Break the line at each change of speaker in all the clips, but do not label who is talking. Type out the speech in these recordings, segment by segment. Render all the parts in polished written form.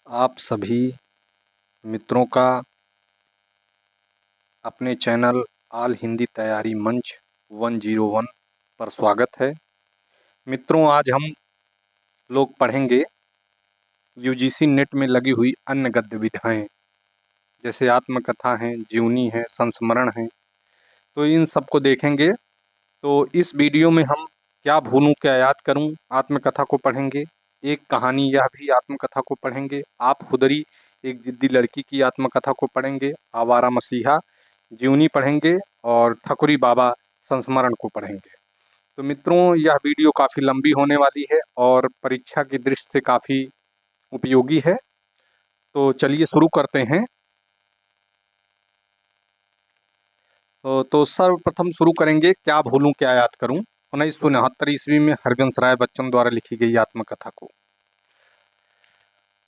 आप सभी मित्रों का अपने चैनल ऑल हिंदी तैयारी मंच 101 पर स्वागत है। मित्रों, आज हम लोग पढ़ेंगे यूजीसी नेट में लगी हुई अन्य गद्य विधाएँ, जैसे आत्मकथा हैं, जीवनी है, संस्मरण है। तो इन सब को देखेंगे। तो इस वीडियो में हम क्या भूलूं क्या याद करूं आत्मकथा को पढ़ेंगे। एक कहानी यह भी आत्मकथा को पढ़ेंगे। आप खुदरी एक जिद्दी लड़की की आत्मकथा को पढ़ेंगे। आवारा मसीहा जीवनी पढ़ेंगे और ठकुरी बाबा संस्मरण को पढ़ेंगे। तो मित्रों, यह वीडियो काफ़ी लंबी होने वाली है और परीक्षा की दृष्टि से काफ़ी उपयोगी है। तो चलिए शुरू करते हैं। तो सर्वप्रथम शुरू करेंगे क्या भूलूं क्या याद करूं, 1969 ईस्वी में हरबंस राय बच्चन द्वारा लिखी गई आत्मकथा को।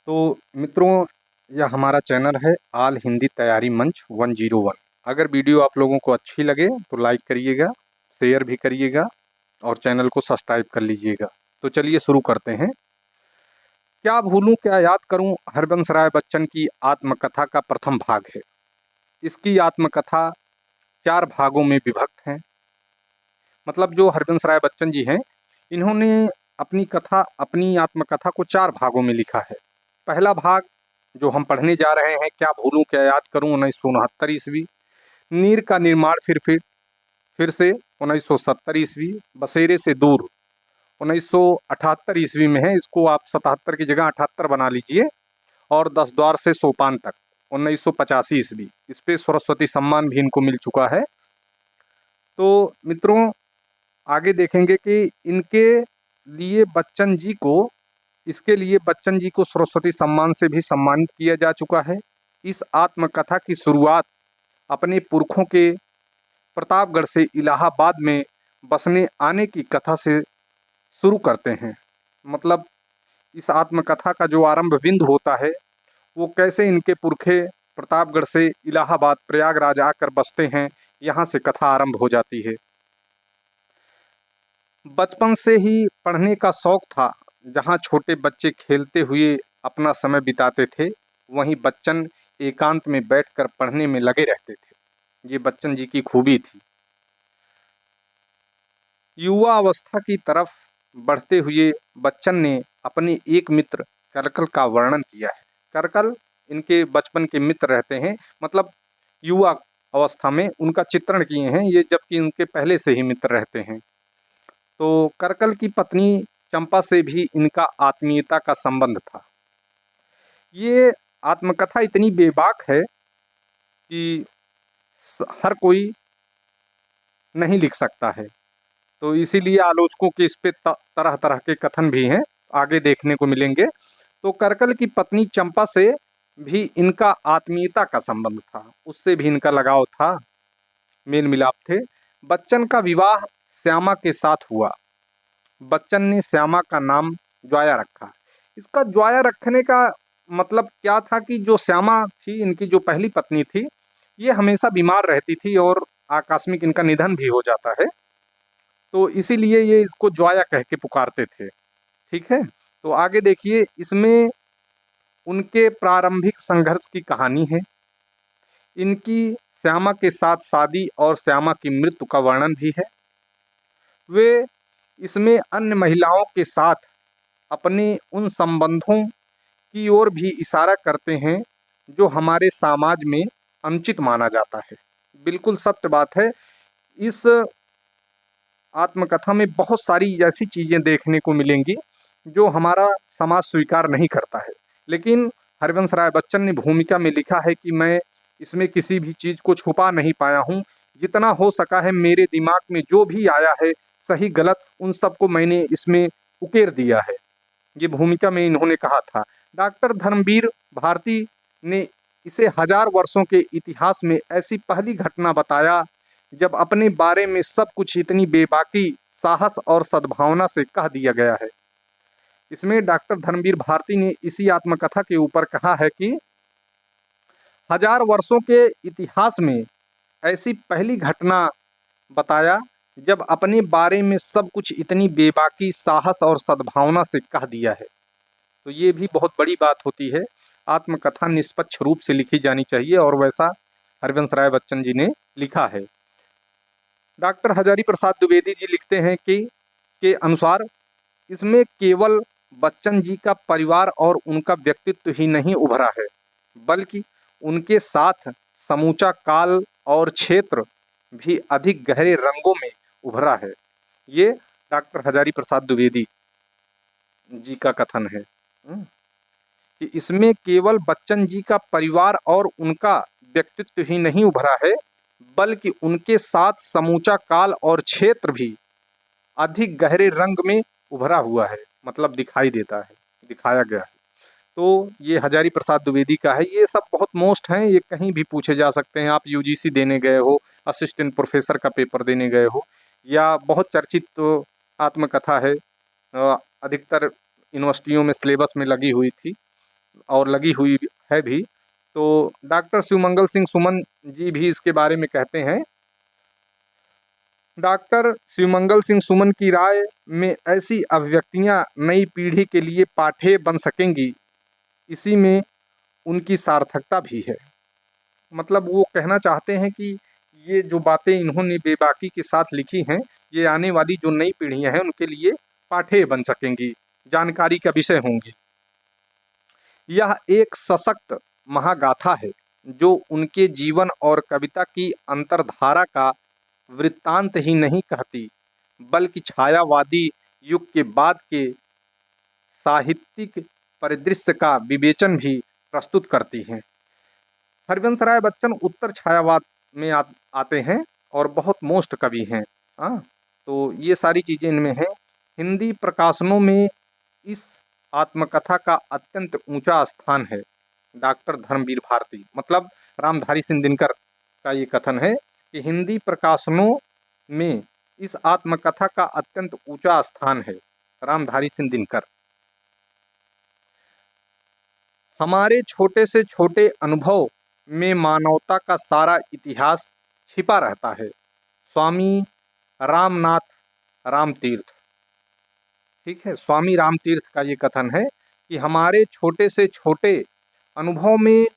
तो मित्रों, यह हमारा चैनल है ऑल हिंदी तैयारी मंच 101। अगर वीडियो आप लोगों को अच्छी लगे तो लाइक करिएगा, शेयर भी करिएगा और चैनल को सब्सक्राइब कर लीजिएगा। तो चलिए शुरू करते हैं। क्या भूलूं क्या याद करूं हरबंस राय बच्चन की आत्मकथा का प्रथम भाग है। इसकी आत्मकथा 4 भागों में विभक्त है। मतलब जो हरबंस राय बच्चन जी हैं, इन्होंने अपनी आत्मकथा को 4 भागों में लिखा है। पहला भाग जो हम पढ़ने जा रहे हैं, क्या भूलूं क्या याद करूं, 1969 ईस्वी। नीर का निर्माण फिर से 1970 ईस्वी। बसेरे से दूर 1978 ईस्वी में है। इसको आप 77 की जगह 78 बना लीजिए। और 10 द्वार से सोपान तक 1985 ईस्वी। इस पे सरस्वती सम्मान भी इनको मिल चुका है। तो मित्रों, आगे देखेंगे कि इनके लिए बच्चन जी को इसके लिए बच्चन जी को सरस्वती सम्मान से भी सम्मानित किया जा चुका है। इस आत्मकथा की शुरुआत अपने पुरखों के प्रतापगढ़ से इलाहाबाद में बसने आने की कथा से शुरू करते हैं। मतलब इस आत्मकथा का जो आरंभ बिंदु होता है, वो कैसे इनके पुरखे प्रतापगढ़ से इलाहाबाद प्रयागराज आकर बसते हैं, यहाँ से कथा आरंभ हो जाती है। बचपन से ही पढ़ने का शौक था। जहाँ छोटे बच्चे खेलते हुए अपना समय बिताते थे, वहीं बच्चन एकांत में बैठकर पढ़ने में लगे रहते थे। ये बच्चन जी की खूबी थी। युवा अवस्था की तरफ बढ़ते हुए बच्चन ने अपने एक मित्र करकल का वर्णन किया है। करकल इनके बचपन के मित्र रहते हैं। मतलब युवा अवस्था में उनका चित्रण किए हैं ये, जबकि इनके पहले से ही मित्र रहते हैं। तो करकल की पत्नी चंपा से भी इनका आत्मीयता का संबंध था। ये आत्मकथा इतनी बेबाक है कि हर कोई नहीं लिख सकता है। तो इसीलिए आलोचकों के इस पे तरह तरह के कथन भी हैं, आगे देखने को मिलेंगे। तो करकल की पत्नी चंपा से भी इनका आत्मीयता का संबंध था, उससे भी इनका लगाव था, मेल मिलाप थे। बच्चन का विवाह श्यामा के साथ हुआ। बच्चन ने श्यामा का नाम ज्वाया रखा। इसका ज्वाया रखने का मतलब क्या था कि जो श्यामा थी, इनकी जो पहली पत्नी थी, ये हमेशा बीमार रहती थी और आकस्मिक इनका निधन भी हो जाता है। तो इसीलिए ये इसको ज्वाया कह के पुकारते थे। ठीक है। तो आगे देखिए, इसमें उनके प्रारंभिक संघर्ष की कहानी है। इनकी श्यामा के साथ शादी और श्यामा की मृत्यु का वर्णन भी है। वे इसमें अन्य महिलाओं के साथ अपने उन संबंधों की ओर भी इशारा करते हैं जो हमारे समाज में अनुचित माना जाता है। बिल्कुल सत्य बात है। इस आत्मकथा में बहुत सारी ऐसी चीज़ें देखने को मिलेंगी जो हमारा समाज स्वीकार नहीं करता है। लेकिन हरिवंश राय बच्चन ने भूमिका में लिखा है कि मैं इसमें किसी भी चीज़ को छुपा नहीं पाया हूँ। जितना हो सका है मेरे दिमाग में जो भी आया है, सही गलत, उन सबको मैंने इसमें उकेर दिया है। ये भूमिका में इन्होंने कहा था। डॉक्टर धर्मवीर भारती ने इसे 1000 वर्षों के इतिहास में ऐसी पहली घटना बताया जब अपने बारे में सब कुछ इतनी बेबाकी, साहस और सद्भावना से कह दिया गया है। इसमें डॉक्टर धर्मवीर भारती ने इसी आत्मकथा के ऊपर कहा है कि 1000 वर्षों के इतिहास में ऐसी पहली घटना बताया जब अपने बारे में सब कुछ इतनी बेबाकी, साहस और सद्भावना से कह दिया है। तो ये भी बहुत बड़ी बात होती है। आत्मकथा निष्पक्ष रूप से लिखी जानी चाहिए और वैसा हरिवंश राय बच्चन जी ने लिखा है। डॉक्टर हजारी प्रसाद द्विवेदी जी लिखते हैं कि के अनुसार इसमें केवल बच्चन जी का परिवार और उनका व्यक्तित्व ही नहीं उभरा है, बल्कि उनके साथ समूचा काल और क्षेत्र भी अधिक गहरे रंगों में उभरा है। ये डॉक्टर हजारी प्रसाद द्विवेदी जी का कथन है। कि इसमें केवल बच्चन जी का परिवार और उनका व्यक्तित्व ही नहीं उभरा है, बल्कि उनके साथ समूचा काल और क्षेत्र भी अधिक गहरे रंग में उभरा हुआ है, मतलब दिखाई देता है, दिखाया गया है। तो ये हजारी प्रसाद द्विवेदी का है। ये सब बहुत मोस्ट हैं, ये कहीं भी पूछे जा सकते हैं। आप यूजीसी देने गए हो, असिस्टेंट प्रोफेसर का पेपर देने गए हो, या बहुत चर्चित तो आत्मकथा है, अधिकतर यूनिवर्सिटियों में सिलेबस में लगी हुई थी और लगी हुई है भी। तो डॉक्टर शिवमंगल सिंह सुमन जी भी इसके बारे में कहते हैं। डॉक्टर शिवमंगल सिंह सुमन की राय में ऐसी अभिव्यक्तियां नई पीढ़ी के लिए पाठेय बन सकेंगी, इसी में उनकी सार्थकता भी है। मतलब वो कहना चाहते हैं कि ये जो बातें इन्होंने बेबाकी के साथ लिखी हैं, ये आने वाली जो नई पीढ़ियां हैं उनके लिए पाठेय बन सकेंगी, जानकारी का विषय होंगी। यह एक सशक्त महागाथा है जो उनके जीवन और कविता की अंतर्धारा का वृत्तांत ही नहीं कहती, बल्कि छायावादी युग के बाद के साहित्यिक परिदृश्य का विवेचन भी प्रस्तुत करती हैं। हरिवंश राय बच्चन उत्तर छायावाद में आते हैं और बहुत मोस्ट कवि हैं। हाँ, तो ये सारी चीज़ें इनमें हैं। हिंदी प्रकाशनों में इस आत्मकथा का अत्यंत ऊंचा स्थान है। डॉक्टर धर्मवीर भारती, मतलब रामधारी सिंह दिनकर का ये कथन है कि हिंदी प्रकाशनों में इस आत्मकथा का अत्यंत ऊंचा स्थान है। रामधारी सिंह दिनकर। हमारे छोटे से छोटे अनुभव में मानवता का सारा इतिहास छिपा रहता है। स्वामी रामनाथ रामतीर्थ, ठीक है, स्वामी रामतीर्थ का ये कथन है कि हमारे छोटे से छोटे अनुभव में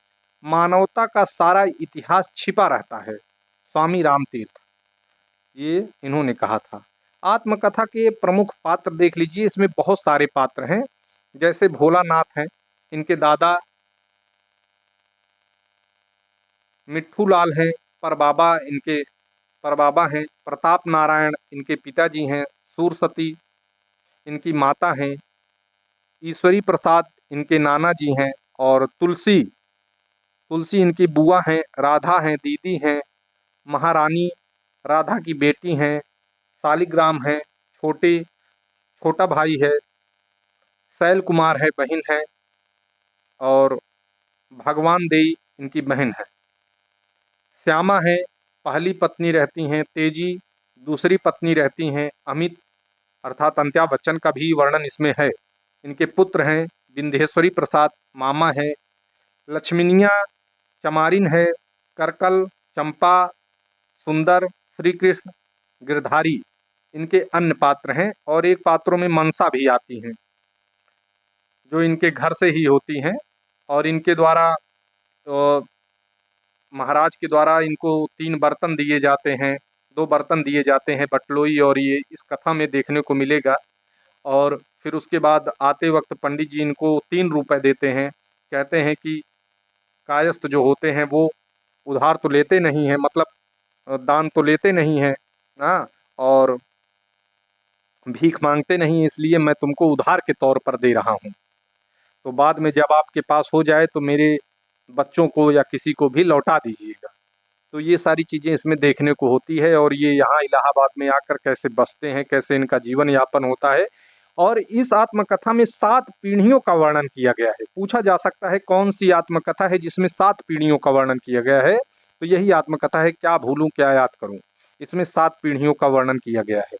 मानवता का सारा इतिहास छिपा रहता है। स्वामी रामतीर्थ, ये इन्होंने कहा था। आत्मकथा के प्रमुख पात्र देख लीजिए, इसमें बहुत सारे पात्र हैं। जैसे भोलानाथ हैं, इनके दादा मिट्ठू लाल हैं, परबाबा हैं। प्रताप नारायण इनके पिताजी हैं। सूरसती इनकी माता हैं। ईश्वरी प्रसाद इनके नाना जी हैं। और तुलसी तुलसी इनकी बुआ हैं। राधा हैं, दीदी हैं। महारानी राधा की बेटी हैं। शालिग्राम हैं, छोटा भाई है। शैल कुमार है, बहन है। और भगवान देई इनकी बहन है। श्यामा है, पहली पत्नी रहती हैं। तेजी दूसरी पत्नी रहती हैं। अमित अर्थात अमिताभ बच्चन का भी वर्णन इसमें है। इनके पुत्र हैं विंध्येश्वरी प्रसाद, मामा है। लक्ष्मीनिया चमारिन है। करकल, चंपा, सुंदर, श्री कृष्ण, गिरधारी इनके अन्य पात्र हैं। और एक पात्रों में मनसा भी आती हैं, जो इनके घर से ही होती हैं। और इनके द्वारा महाराज के द्वारा इनको 3 बर्तन दिए जाते हैं, 2 बर्तन दिए जाते हैं, बटलोई, और ये इस कथा में देखने को मिलेगा। और फिर उसके बाद आते वक्त पंडित जी इनको 3 रुपए देते हैं। कहते हैं कि कायस्थ जो होते हैं वो उधार तो लेते नहीं हैं, मतलब दान तो लेते नहीं हैं, हाँ, और भीख मांगते नहीं, इसलिए मैं तुमको उधार के तौर पर दे रहा हूँ। तो बाद में जब आपके पास हो जाए तो मेरे बच्चों को या किसी को भी लौटा दीजिएगा। तो ये सारी चीज़ें इसमें देखने को होती है। और ये यहाँ इलाहाबाद में आकर कैसे बसते हैं, कैसे इनका जीवन यापन होता है। और इस आत्मकथा में 7 पीढ़ियों का वर्णन किया गया है। पूछा जा सकता है कौन सी आत्मकथा है जिसमें 7 पीढ़ियों का वर्णन किया गया है, तो यही आत्मकथा है, क्या भूलूं क्या याद करूं। इसमें 7 पीढ़ियों का वर्णन किया गया है।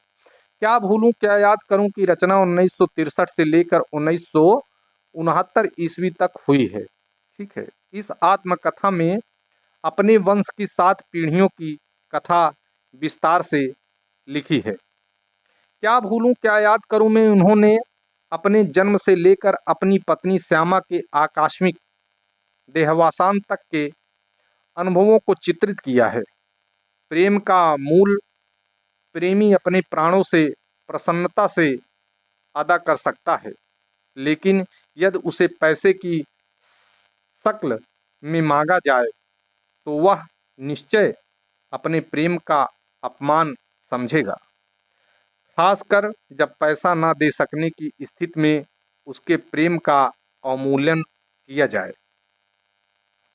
क्या भूलूं क्या याद करूं की रचना 1963 से लेकर 1969 ईस्वी तक हुई है। ठीक है, इस आत्मकथा में अपने वंश की 7 पीढ़ियों की कथा विस्तार से लिखी है। क्या भूलूं क्या याद करूं में उन्होंने अपने जन्म से लेकर अपनी पत्नी श्यामा के आकस्मिक देहावसान तक के अनुभवों को चित्रित किया है। प्रेम का मूल प्रेमी अपने प्राणों से प्रसन्नता से अदा कर सकता है, लेकिन यदि उसे पैसे की शक्ल में मांगा जाए तो वह निश्चय अपने प्रेम का अपमान समझेगा, खासकर जब पैसा ना दे सकने की स्थिति में उसके प्रेम का अवमूल्यन किया जाए।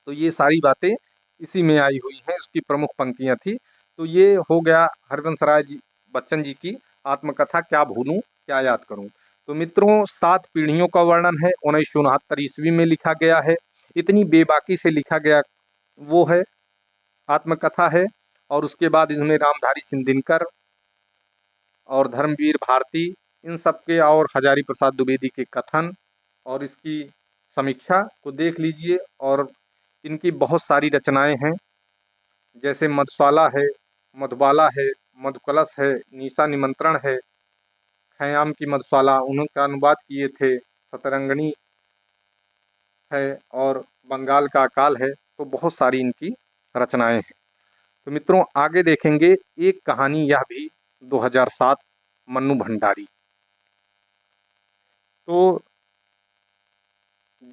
तो ये सारी बातें इसी में आई हुई हैं, उसकी प्रमुख पंक्तियाँ थी। तो ये हो गया हरिवंश राय जी बच्चन जी की आत्मकथा क्या भूलूं क्या याद करूं। तो मित्रों 7 पीढ़ियों का वर्णन है, 1969 ईस्वी में लिखा गया है। इतनी बेबाकी से लिखा गया वो है आत्मकथा है। और उसके बाद इन्होंने रामधारी सिंह दिनकर और धर्मवीर भारती इन सब के और हजारी प्रसाद द्विवेदी के कथन और इसकी समीक्षा को देख लीजिए। और इनकी बहुत सारी रचनाएं हैं, जैसे मधुशाला है, मधुबाला है, मधुकलश है, निशा निमंत्रण है, खयाम की मधुशाला उन्होंने अनुवाद किए थे, सतरंगणी है और बंगाल का अकाल है। तो बहुत सारी इनकी रचनाएं हैं। तो मित्रों आगे देखेंगे एक कहानी यह भी 2007 मन्नू भंडारी। तो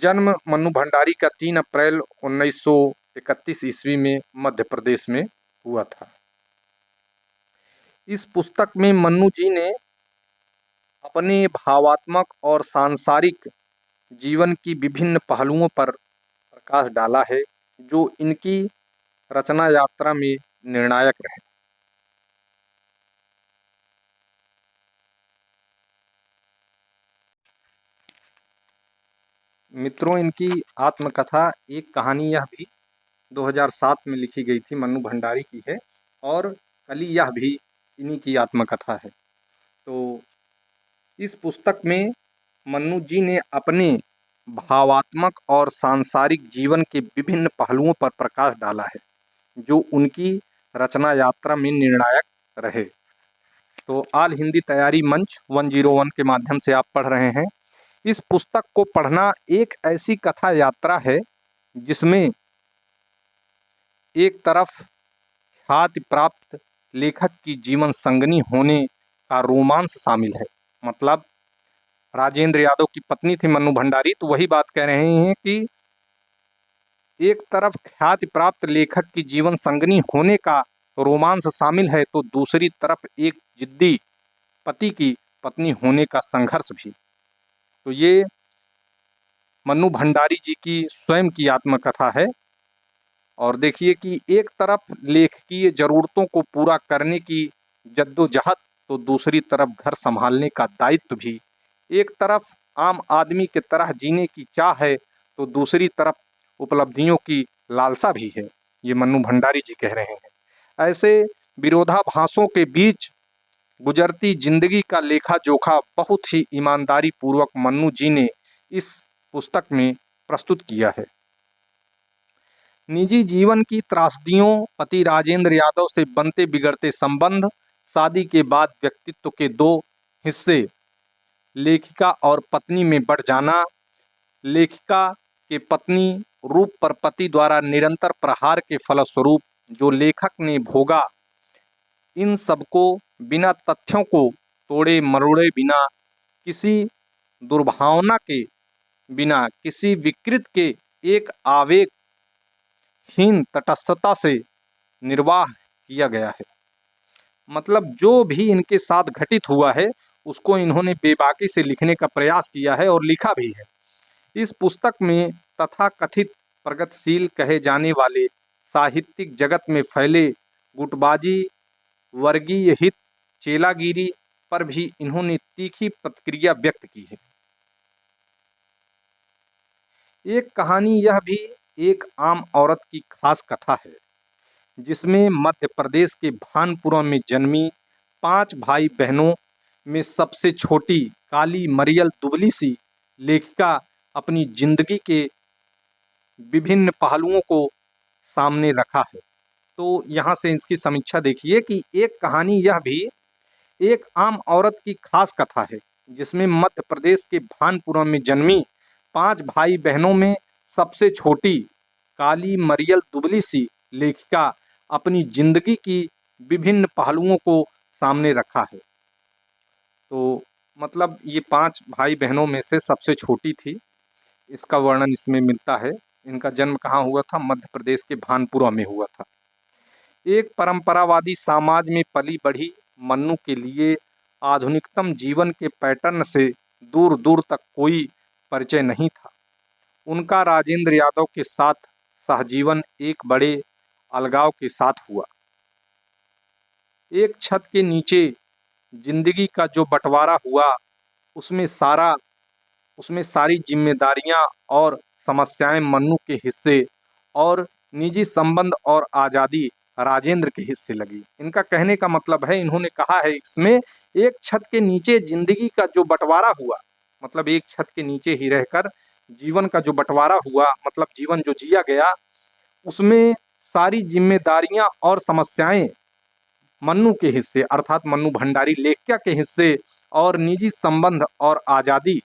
जन्म मन्नू भंडारी का 3 अप्रैल 1931 ईस्वी में मध्य प्रदेश में हुआ था। इस पुस्तक में मन्नू जी ने अपने भावात्मक और सांसारिक जीवन की विभिन्न पहलुओं पर प्रकाश डाला है, जो इनकी रचना यात्रा में निर्णायक रहे। मित्रों इनकी आत्मकथा एक कहानी यह भी 2007 में लिखी गई थी, मन्नू भंडारी की है। और कली यह भी इन्हीं की आत्मकथा है। तो इस पुस्तक में मन्नू जी ने अपने भावात्मक और सांसारिक जीवन के विभिन्न पहलुओं पर प्रकाश डाला है, जो उनकी रचना यात्रा में निर्णायक रहे। तो ऑल हिंदी तैयारी मंच 101 के माध्यम से आप पढ़ रहे हैं। इस पुस्तक को पढ़ना एक ऐसी कथा यात्रा है जिसमें एक तरफ ख्याति प्राप्त लेखक की जीवन संगनी होने का रोमांस शामिल है। मतलब राजेंद्र यादव की पत्नी थी मन्नू भंडारी, तो वही बात कह रहे हैं कि एक तरफ ख्याति प्राप्त लेखक की जीवन संगनी होने का रोमांस शामिल है, तो दूसरी तरफ एक जिद्दी पति की पत्नी होने का संघर्ष भी। तो ये मन्नू भंडारी जी की स्वयं की आत्मकथा है। और देखिए कि एक तरफ लेखकीय जरूरतों को पूरा करने की जद्दोजहद, तो दूसरी तरफ घर संभालने का दायित्व भी। एक तरफ आम आदमी की तरह जीने की चाह है, तो दूसरी तरफ उपलब्धियों की लालसा भी है। ये मन्नू भंडारी जी कह रहे हैं। ऐसे विरोधाभासों के बीच गुजरती जिंदगी का लेखा जोखा बहुत ही ईमानदारी पूर्वक मन्नू जी ने इस पुस्तक में प्रस्तुत किया है। निजी जीवन की त्रासदियों, पति राजेंद्र यादव से बनते बिगड़ते संबंध, शादी के बाद व्यक्तित्व के दो हिस्से, लेखिका और पत्नी में बढ़ जाना, लेखिका के पत्नी रूप पर पति द्वारा निरंतर प्रहार के फलस्वरूप जो लेखक ने भोगा, इन सबको बिना तथ्यों को तोड़े मरोड़े, बिना किसी दुर्भावना के, बिना किसी विकृत के एक आवेगहीन तटस्थता से निर्वाह किया गया है। मतलब जो भी इनके साथ घटित हुआ है उसको इन्होंने बेबाकी से लिखने का प्रयास किया है और लिखा भी है। इस पुस्तक में तथाकथित प्रगतिशील कहे जाने वाले साहित्यिक जगत में फैले गुटबाजी, वर्गीय हित, चेलागिरी पर भी इन्होंने तीखी प्रतिक्रिया व्यक्त की है। एक कहानी यह भी एक आम औरत की खास कथा है, जिसमें मध्य प्रदेश के भानपुरा में जन्मी 5 भाई बहनों में सबसे छोटी काली मरियल दुबली सी लेखिका अपनी जिंदगी के विभिन्न पहलुओं को सामने रखा है। तो यहाँ से इसकी समीक्षा देखिए कि एक कहानी यह भी एक आम औरत की खास कथा है, जिसमें मध्य प्रदेश के भानपुरा में जन्मी 5 भाई बहनों में सबसे छोटी काली मरियल दुबली सी लेखिका अपनी जिंदगी की विभिन्न पहलुओं को सामने रखा है। तो मतलब ये 5 भाई बहनों में से सबसे छोटी थी, इसका वर्णन इसमें मिलता है। इनका जन्म कहाँ हुआ था? मध्य प्रदेश के भानपुरा में हुआ था। एक परंपरावादी समाज में पली बढ़ी मन्नू के लिए आधुनिकतम जीवन के पैटर्न से दूर दूर तक कोई परिचय नहीं था। उनका राजेंद्र यादव के साथ सहजीवन एक बड़े अलगाव के साथ हुआ। एक छत के नीचे जिंदगी का जो बंटवारा हुआ, उसमें सारा उसमें सारी जिम्मेदारियां और समस्याएं मन्नू के हिस्से और निजी संबंध और आज़ादी राजेंद्र के हिस्से लगी। इनका कहने का मतलब है, इन्होंने कहा है इसमें, एक छत के नीचे जिंदगी का जो बंटवारा हुआ, मतलब एक छत के नीचे ही रहकर जीवन का जो बंटवारा हुआ, मतलब जीवन जो जिया गया, उसमें सारी जिम्मेदारियां और समस्याएं मन्नू के हिस्से अर्थात मन्नू भंडारी लेखिका के हिस्से और निजी संबंध और आज़ादी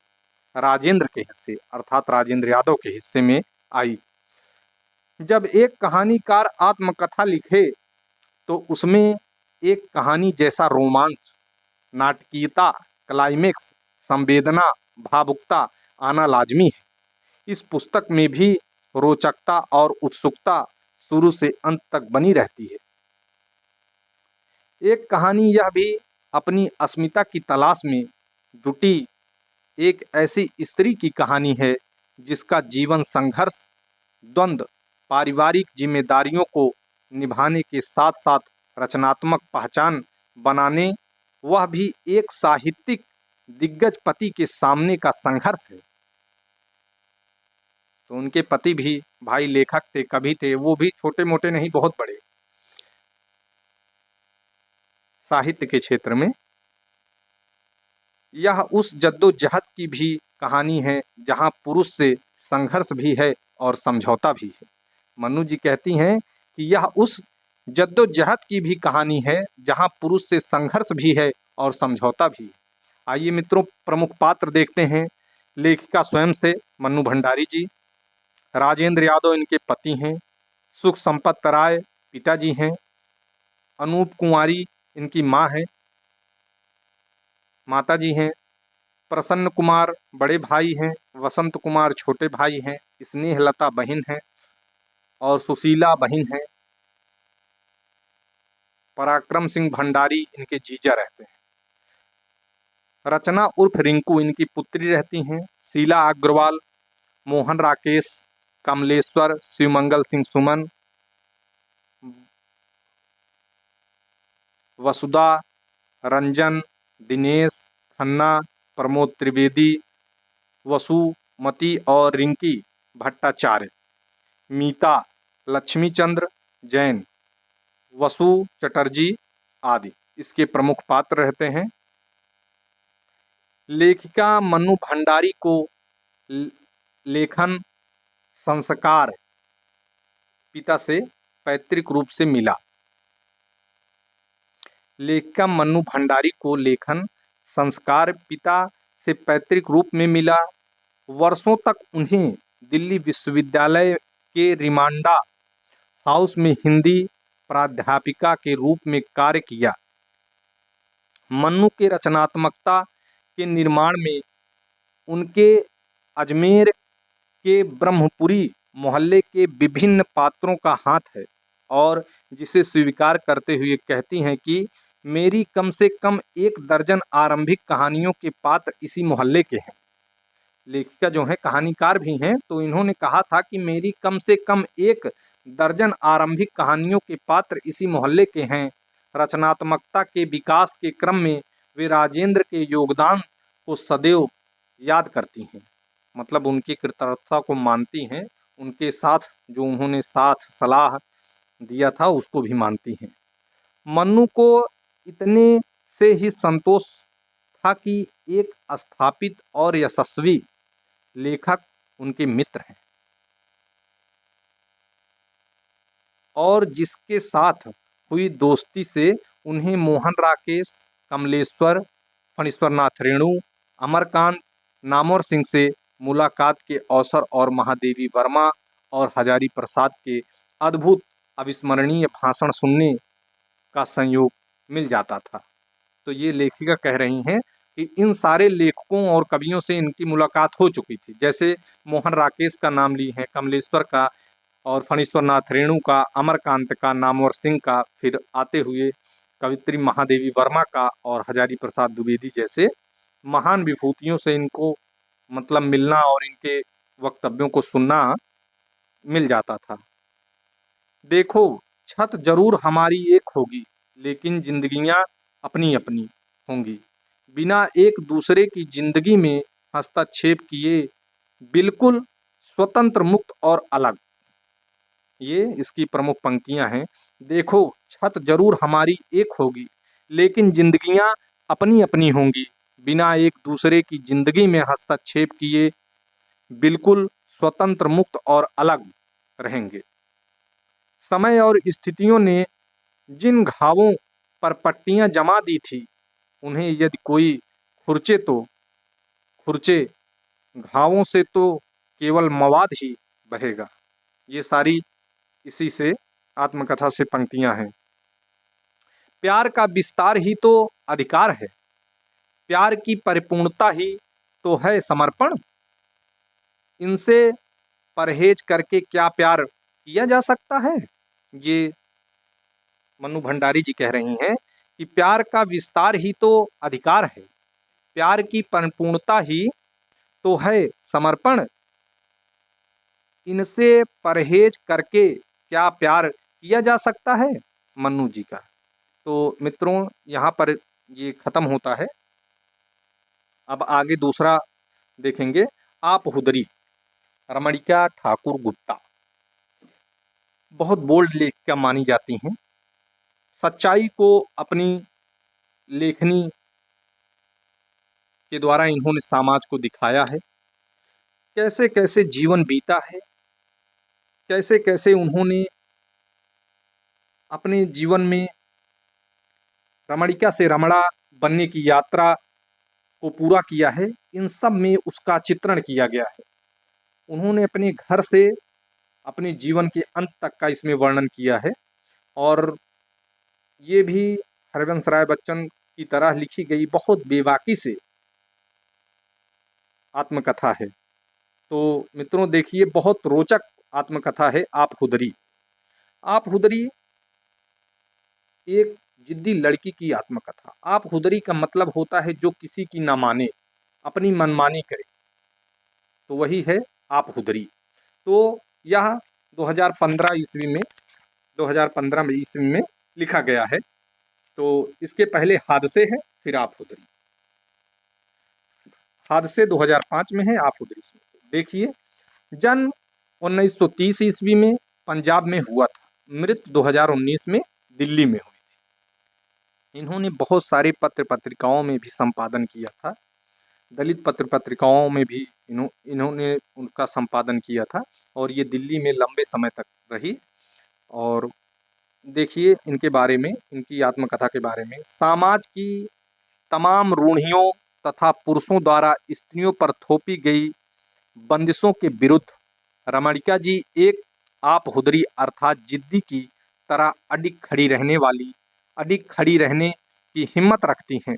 राजेंद्र के हिस्से अर्थात राजेंद्र यादव के हिस्से में आई। जब एक कहानीकार आत्मकथा लिखे तो उसमें एक कहानी जैसा रोमांच, नाटकीयता, क्लाइमेक्स, संवेदना, भावुकता आना लाजमी है। इस पुस्तक में भी रोचकता और उत्सुकता शुरू से अंत तक बनी रहती है। एक कहानी यह भी अपनी अस्मिता की तलाश में जुटी एक ऐसी स्त्री की कहानी है जिसका जीवन संघर्ष, द्वंद्व, पारिवारिक जिम्मेदारियों को निभाने के साथ साथ रचनात्मक पहचान बनाने, वह भी एक साहित्यिक दिग्गज पति के सामने का संघर्ष है। तो उनके पति भी भाई लेखक थे, कवि थे, वो भी छोटे मोटे नहीं, बहुत बड़े साहित्य के क्षेत्र में। यह उस जद्दोजहद की भी कहानी है जहां पुरुष से संघर्ष भी है और समझौता भी है। मन्नू जी कहती हैं कि यह उस जद्दोजहद की भी कहानी है जहां पुरुष से संघर्ष भी है और समझौता भी है। आइए मित्रों, प्रमुख पात्र देखते हैं लेखिका स्वयं से। मन्नू भंडारी जी, राजेंद्र यादव इनके पति हैं, सुख संपत राय पिताजी हैं, अनूप कुंवारी इनकी माँ है, माता जी हैं, प्रसन्न कुमार बड़े भाई हैं, वसंत कुमार छोटे भाई हैं, स्नेहलता बहन है और सुशीला बहन है, पराक्रम सिंह भंडारी इनके जीजा रहते हैं, रचना उर्फ रिंकू इनकी पुत्री रहती हैं, शीला अग्रवाल, मोहन राकेश, कमलेश्वर, शिवमंगल सिंह सुमन, वसुधा, रंजन, दिनेश खन्ना, प्रमोद त्रिवेदी, वसुमती और रिंकी भट्टाचार्य, मीता, लक्ष्मीचंद्र जैन, वसु चटर्जी आदि इसके प्रमुख पात्र रहते हैं। लेखिका मन्नू भंडारी को लेखन संस्कार पिता से पैतृक रूप से मिला। लेखिका मन्नू भंडारी को लेखन संस्कार पिता से पैतृक रूप में मिला। वर्षों तक उन्हें दिल्ली विश्वविद्यालय के रिमांडा हाउस में हिंदी प्राध्यापिका के रूप में कार्य किया। मन्नू के रचनात्मकता के निर्माण में उनके अजमेर के ब्रह्मपुरी मोहल्ले के विभिन्न पात्रों का हाथ है और जिसे स्वीकार करते हुए कहती हैं कि मेरी कम से कम 1 दर्जन आरंभिक कहानियों के पात्र इसी मोहल्ले के हैं। लेखिका जो है कहानीकार भी हैं, तो इन्होंने कहा था कि मेरी कम से कम 1 दर्जन आरंभिक कहानियों के पात्र इसी मोहल्ले के हैं। रचनात्मकता के विकास के क्रम में वे राजेंद्र के योगदान को सदैव याद करती हैं, मतलब उनकी कृतज्ञता को मानती हैं, उनके साथ जो उन्होंने साथ सलाह दिया था उसको भी मानती हैं। मन्नू को इतने से ही संतोष था कि एक स्थापित और यशस्वी लेखक उनके मित्र हैं और जिसके साथ हुई दोस्ती से उन्हें मोहन राकेश, कमलेश्वर, फणीश्वरनाथ रेणु, अमरकांत नामवर सिंह से मुलाकात के अवसर और महादेवी वर्मा और हजारी प्रसाद के अद्भुत अविस्मरणीय भाषण सुनने का संयोग मिल जाता था। तो ये लेखिका कह रही हैं कि इन सारे लेखकों और कवियों से इनकी मुलाकात हो चुकी थी। जैसे मोहन राकेश का नाम ली है, कमलेश्वर का और फणीश्वर नाथ रेणु का, अमरकांत का, नामवर सिंह का, फिर आते हुए कवित्री महादेवी वर्मा का और हजारी प्रसाद द्विवेदी जैसे महान विभूतियों से इनको मतलब मिलना और इनके वक्तव्यों को सुनना मिल जाता था। देखो, छत जरूर हमारी एक होगी, लेकिन जिंदगियां अपनी अपनी होंगी। बिना एक दूसरे की जिंदगी में हस्तक्षेप किए, बिल्कुल स्वतंत्र, मुक्त और अलग। ये इसकी प्रमुख पंक्तियां हैं। देखो, छत जरूर हमारी एक होगी, लेकिन जिंदगियां अपनी अपनी होंगी। बिना एक दूसरे की जिंदगी में हस्तक्षेप किए, बिल्कुल स्वतंत्र, मुक्त और अलग रहेंगे। समय और स्थितियों ने जिन घावों पर पट्टियां जमा दी थी, उन्हें यदि कोई खुरचे तो खुरचे, घावों से तो केवल मवाद ही बहेगा। ये सारी इसी से आत्मकथा से पंक्तियां हैं। प्यार का विस्तार ही तो अधिकार है, प्यार की परिपूर्णता ही तो है समर्पण। इनसे परहेज करके क्या प्यार किया जा सकता है? ये मनु भंडारी जी कह रही हैं कि प्यार का विस्तार ही तो अधिकार है, प्यार की परिपूर्णता ही तो है समर्पण। इनसे परहेज करके क्या प्यार किया जा सकता है? मन्नू जी का। तो मित्रों, यहाँ पर ये खत्म होता है। अब आगे दूसरा देखेंगे। आप हुदरी, रमणिका ठाकुर गुप्ता बहुत बोल्ड लेखिका मानी जाती हैं। सच्चाई को अपनी लेखनी के द्वारा इन्होंने समाज को दिखाया है। कैसे कैसे जीवन बीता है, कैसे कैसे उन्होंने अपने जीवन में रमणिका से रमणा बनने की यात्रा को पूरा किया है। इन सब में उसका चित्रण किया गया है। उन्होंने अपने घर से अपने जीवन के अंत तक का इसमें वर्णन किया है। और ये भी हरिवंश राय बच्चन की तरह लिखी गई बहुत बेबाकी से आत्मकथा है। तो मित्रों देखिए, बहुत रोचक आत्मकथा है आप हुदरी। आप हुदरी एक जिद्दी लड़की की आत्मकथा। आप हुदरी का मतलब होता है जो किसी की ना माने, अपनी मनमानी करे, तो वही है आप हुदरी। तो यह 2015 ईस्वी में 2015 ईस्वी में लिखा गया है। तो इसके पहले हादसे है, फिर आप हुदरी। हादसे 2005 में है, आप हुदरी में देखिए। जन्म 1930 ईस्वी में पंजाब में हुआ था, मृत्यु 2019 में दिल्ली में हुई थी। इन्होंने बहुत सारे पत्र पत्रिकाओं में भी संपादन किया था। दलित पत्र पत्रिकाओं में भी इन्होंने उनका संपादन किया था और ये दिल्ली में लंबे समय तक रही। और देखिए इनके बारे में, इनकी आत्मकथा के बारे में। समाज की तमाम रूढ़ियों तथा पुरुषों द्वारा स्त्रियों पर थोपी गई बंदिशों के विरुद्ध रमणिका जी एक आप हुदरी अर्थात जिद्दी की तरह अडिग खड़ी रहने वाली, अडिग खड़ी रहने की हिम्मत रखती हैं।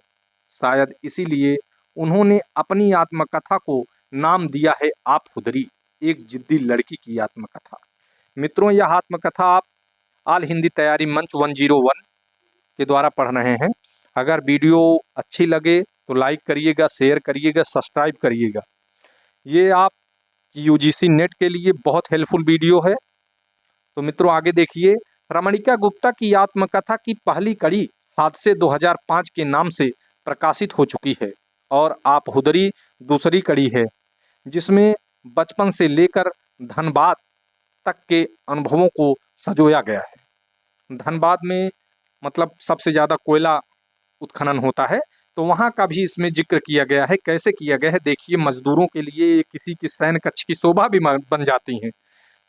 शायद इसीलिए उन्होंने अपनी आत्मकथा को नाम दिया है आप हुदरी, एक जिद्दी लड़की की आत्मकथा। मित्रों, यह आत्मकथा आप ऑल हिंदी तैयारी मंच 101 के द्वारा पढ़ रहे हैं। अगर वीडियो अच्छी लगे तो लाइक करिएगा, शेयर करिएगा, सब्सक्राइब करिएगा। ये आप यूजीसी नेट के लिए बहुत हेल्पफुल वीडियो है। तो मित्रों आगे देखिए। रमणिका गुप्ता की आत्मकथा की पहली कड़ी हादसे 2005 के नाम से प्रकाशित हो चुकी है और आप हुदरी दूसरी कड़ी है, जिसमें बचपन से लेकर धनबाद तक के अनुभवों को सजोया गया है। धनबाद में मतलब सबसे ज़्यादा कोयला उत्खनन होता है, तो वहाँ का भी इसमें जिक्र किया गया है। कैसे किया गया है देखिए। मजदूरों के लिए किसी की सैन्य कक्ष की शोभा भी बन जाती हैं।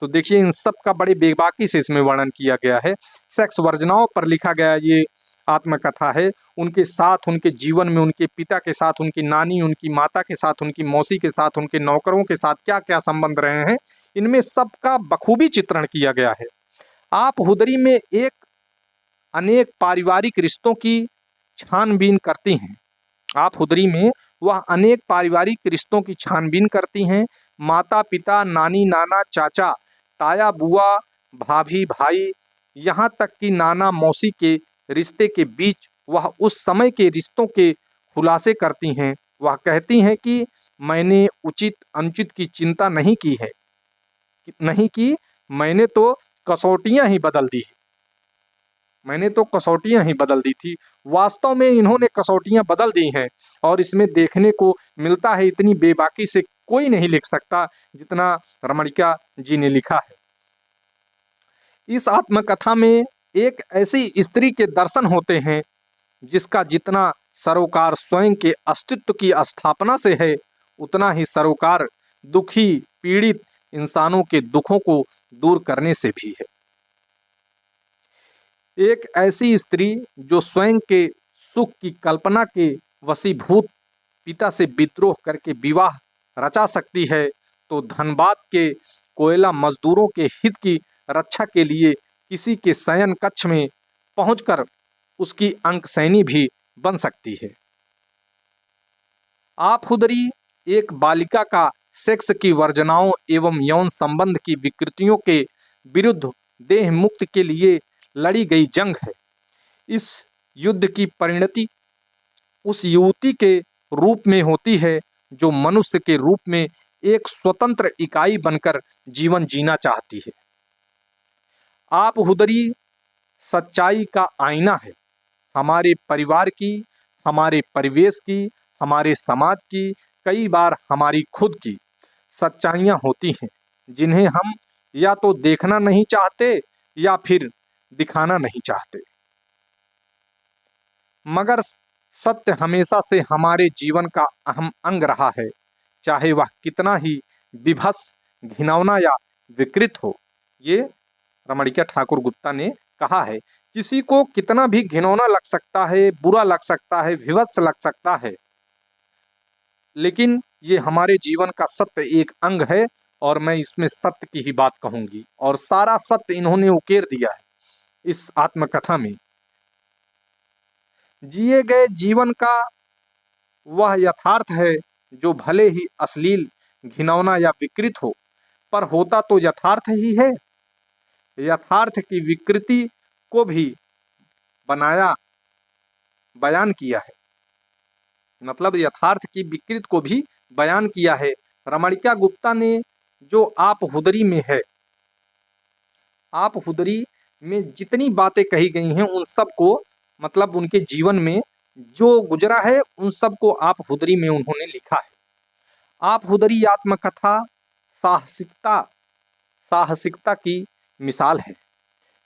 तो देखिए इन सब का बड़े बेबाकी से इसमें वर्णन किया गया है। सेक्स वर्जनाओं पर लिखा गया ये आत्मकथा है उनके साथ, उनके जीवन में उनके पिता के साथ, उनकी नानी, उनकी माता के साथ, उनकी मौसी के साथ, उनके नौकरों के साथ क्या क्या संबंध रहे हैं, इनमें सबका बखूबी चित्रण किया गया है। आप हुदरी में एक अनेक पारिवारिक रिश्तों की छानबीन करती हैं। आप हुदरी में वह अनेक पारिवारिक रिश्तों की छानबीन करती हैं। माता पिता, नानी नाना, चाचा ताया, बुआ, भाभी भाई, यहाँ तक कि नाना मौसी के रिश्ते के बीच वह उस समय के रिश्तों के खुलासे करती हैं। वह कहती हैं कि मैंने उचित अनुचित की चिंता नहीं की है, नहीं की, मैंने तो कसौटियां ही बदल दी, मैंने तो कसौटियां ही बदल दी थी। वास्तव में इन्होंने कसौटियां बदल दी हैं और इसमें देखने को मिलता है, इतनी बेबाकी से कोई नहीं लिख सकता जितना रमणिका जी ने लिखा है। इस आत्मकथा में एक ऐसी स्त्री के दर्शन होते हैं जिसका जितना सरोकार स्वयं के अस्तित्व की स्थापना से है, उतना ही सरोकार दुखी पीड़ित इंसानों के दुखों को दूर करने से भी है। एक ऐसी स्त्री जो स्वयं के सुख की कल्पना के वशीभूत पिता से विद्रोह करके विवाह रचा सकती है, तो धनबाद के कोयला मजदूरों के हित की रक्षा के लिए किसी के शयन कक्ष में पहुंचकर उसकी अंकसैनी भी बन सकती है। आप हुदरी एक बालिका का सेक्स की वर्जनाओं एवं यौन संबंध की विकृतियों के विरुद्ध देह मुक्त के लिए लड़ी गई जंग है। इस युद्ध की परिणति उस युवती के रूप में होती है जो मनुष्य के रूप में एक स्वतंत्र इकाई बनकर जीवन जीना चाहती है। आप हुदरी सच्चाई का आईना है, हमारे परिवार की, हमारे परिवेश की, हमारे समाज की, कई बार हमारी खुद की सच्चाइयाँ होती हैं जिन्हें हम या तो देखना नहीं चाहते या फिर दिखाना नहीं चाहते। मगर सत्य हमेशा से हमारे जीवन का अहम अंग रहा है, चाहे वह कितना ही विभत्स, घिनौना या विकृत हो। ये रमणिका ठाकुर गुप्ता ने कहा है। किसी को कितना भी घिनौना लग सकता है, बुरा लग सकता है, विभत्स लग सकता है, लेकिन ये हमारे जीवन का सत्य एक अंग है और मैं इसमें सत्य की ही बात कहूंगी और सारा सत्य इन्होंने उकेर दिया है इस आत्मकथा में। जिए गए जीवन का वह यथार्थ है जो भले ही अश्लील, घिनौना या विकृत हो, पर होता तो यथार्थ ही है। यथार्थ की विकृति को भी बनाया, बयान किया है, मतलब यथार्थ की विकृत को भी बयान किया है। रमणिका गुप्ता ने जो आप हुदरी में है, आप हुदरी में जितनी बातें कही गई हैं उन सब को, मतलब उनके जीवन में जो गुजरा है उन सब को आप हुदरी में उन्होंने लिखा है। आप हुदरी आत्मकथा साहसिकता साहसिकता की मिसाल है,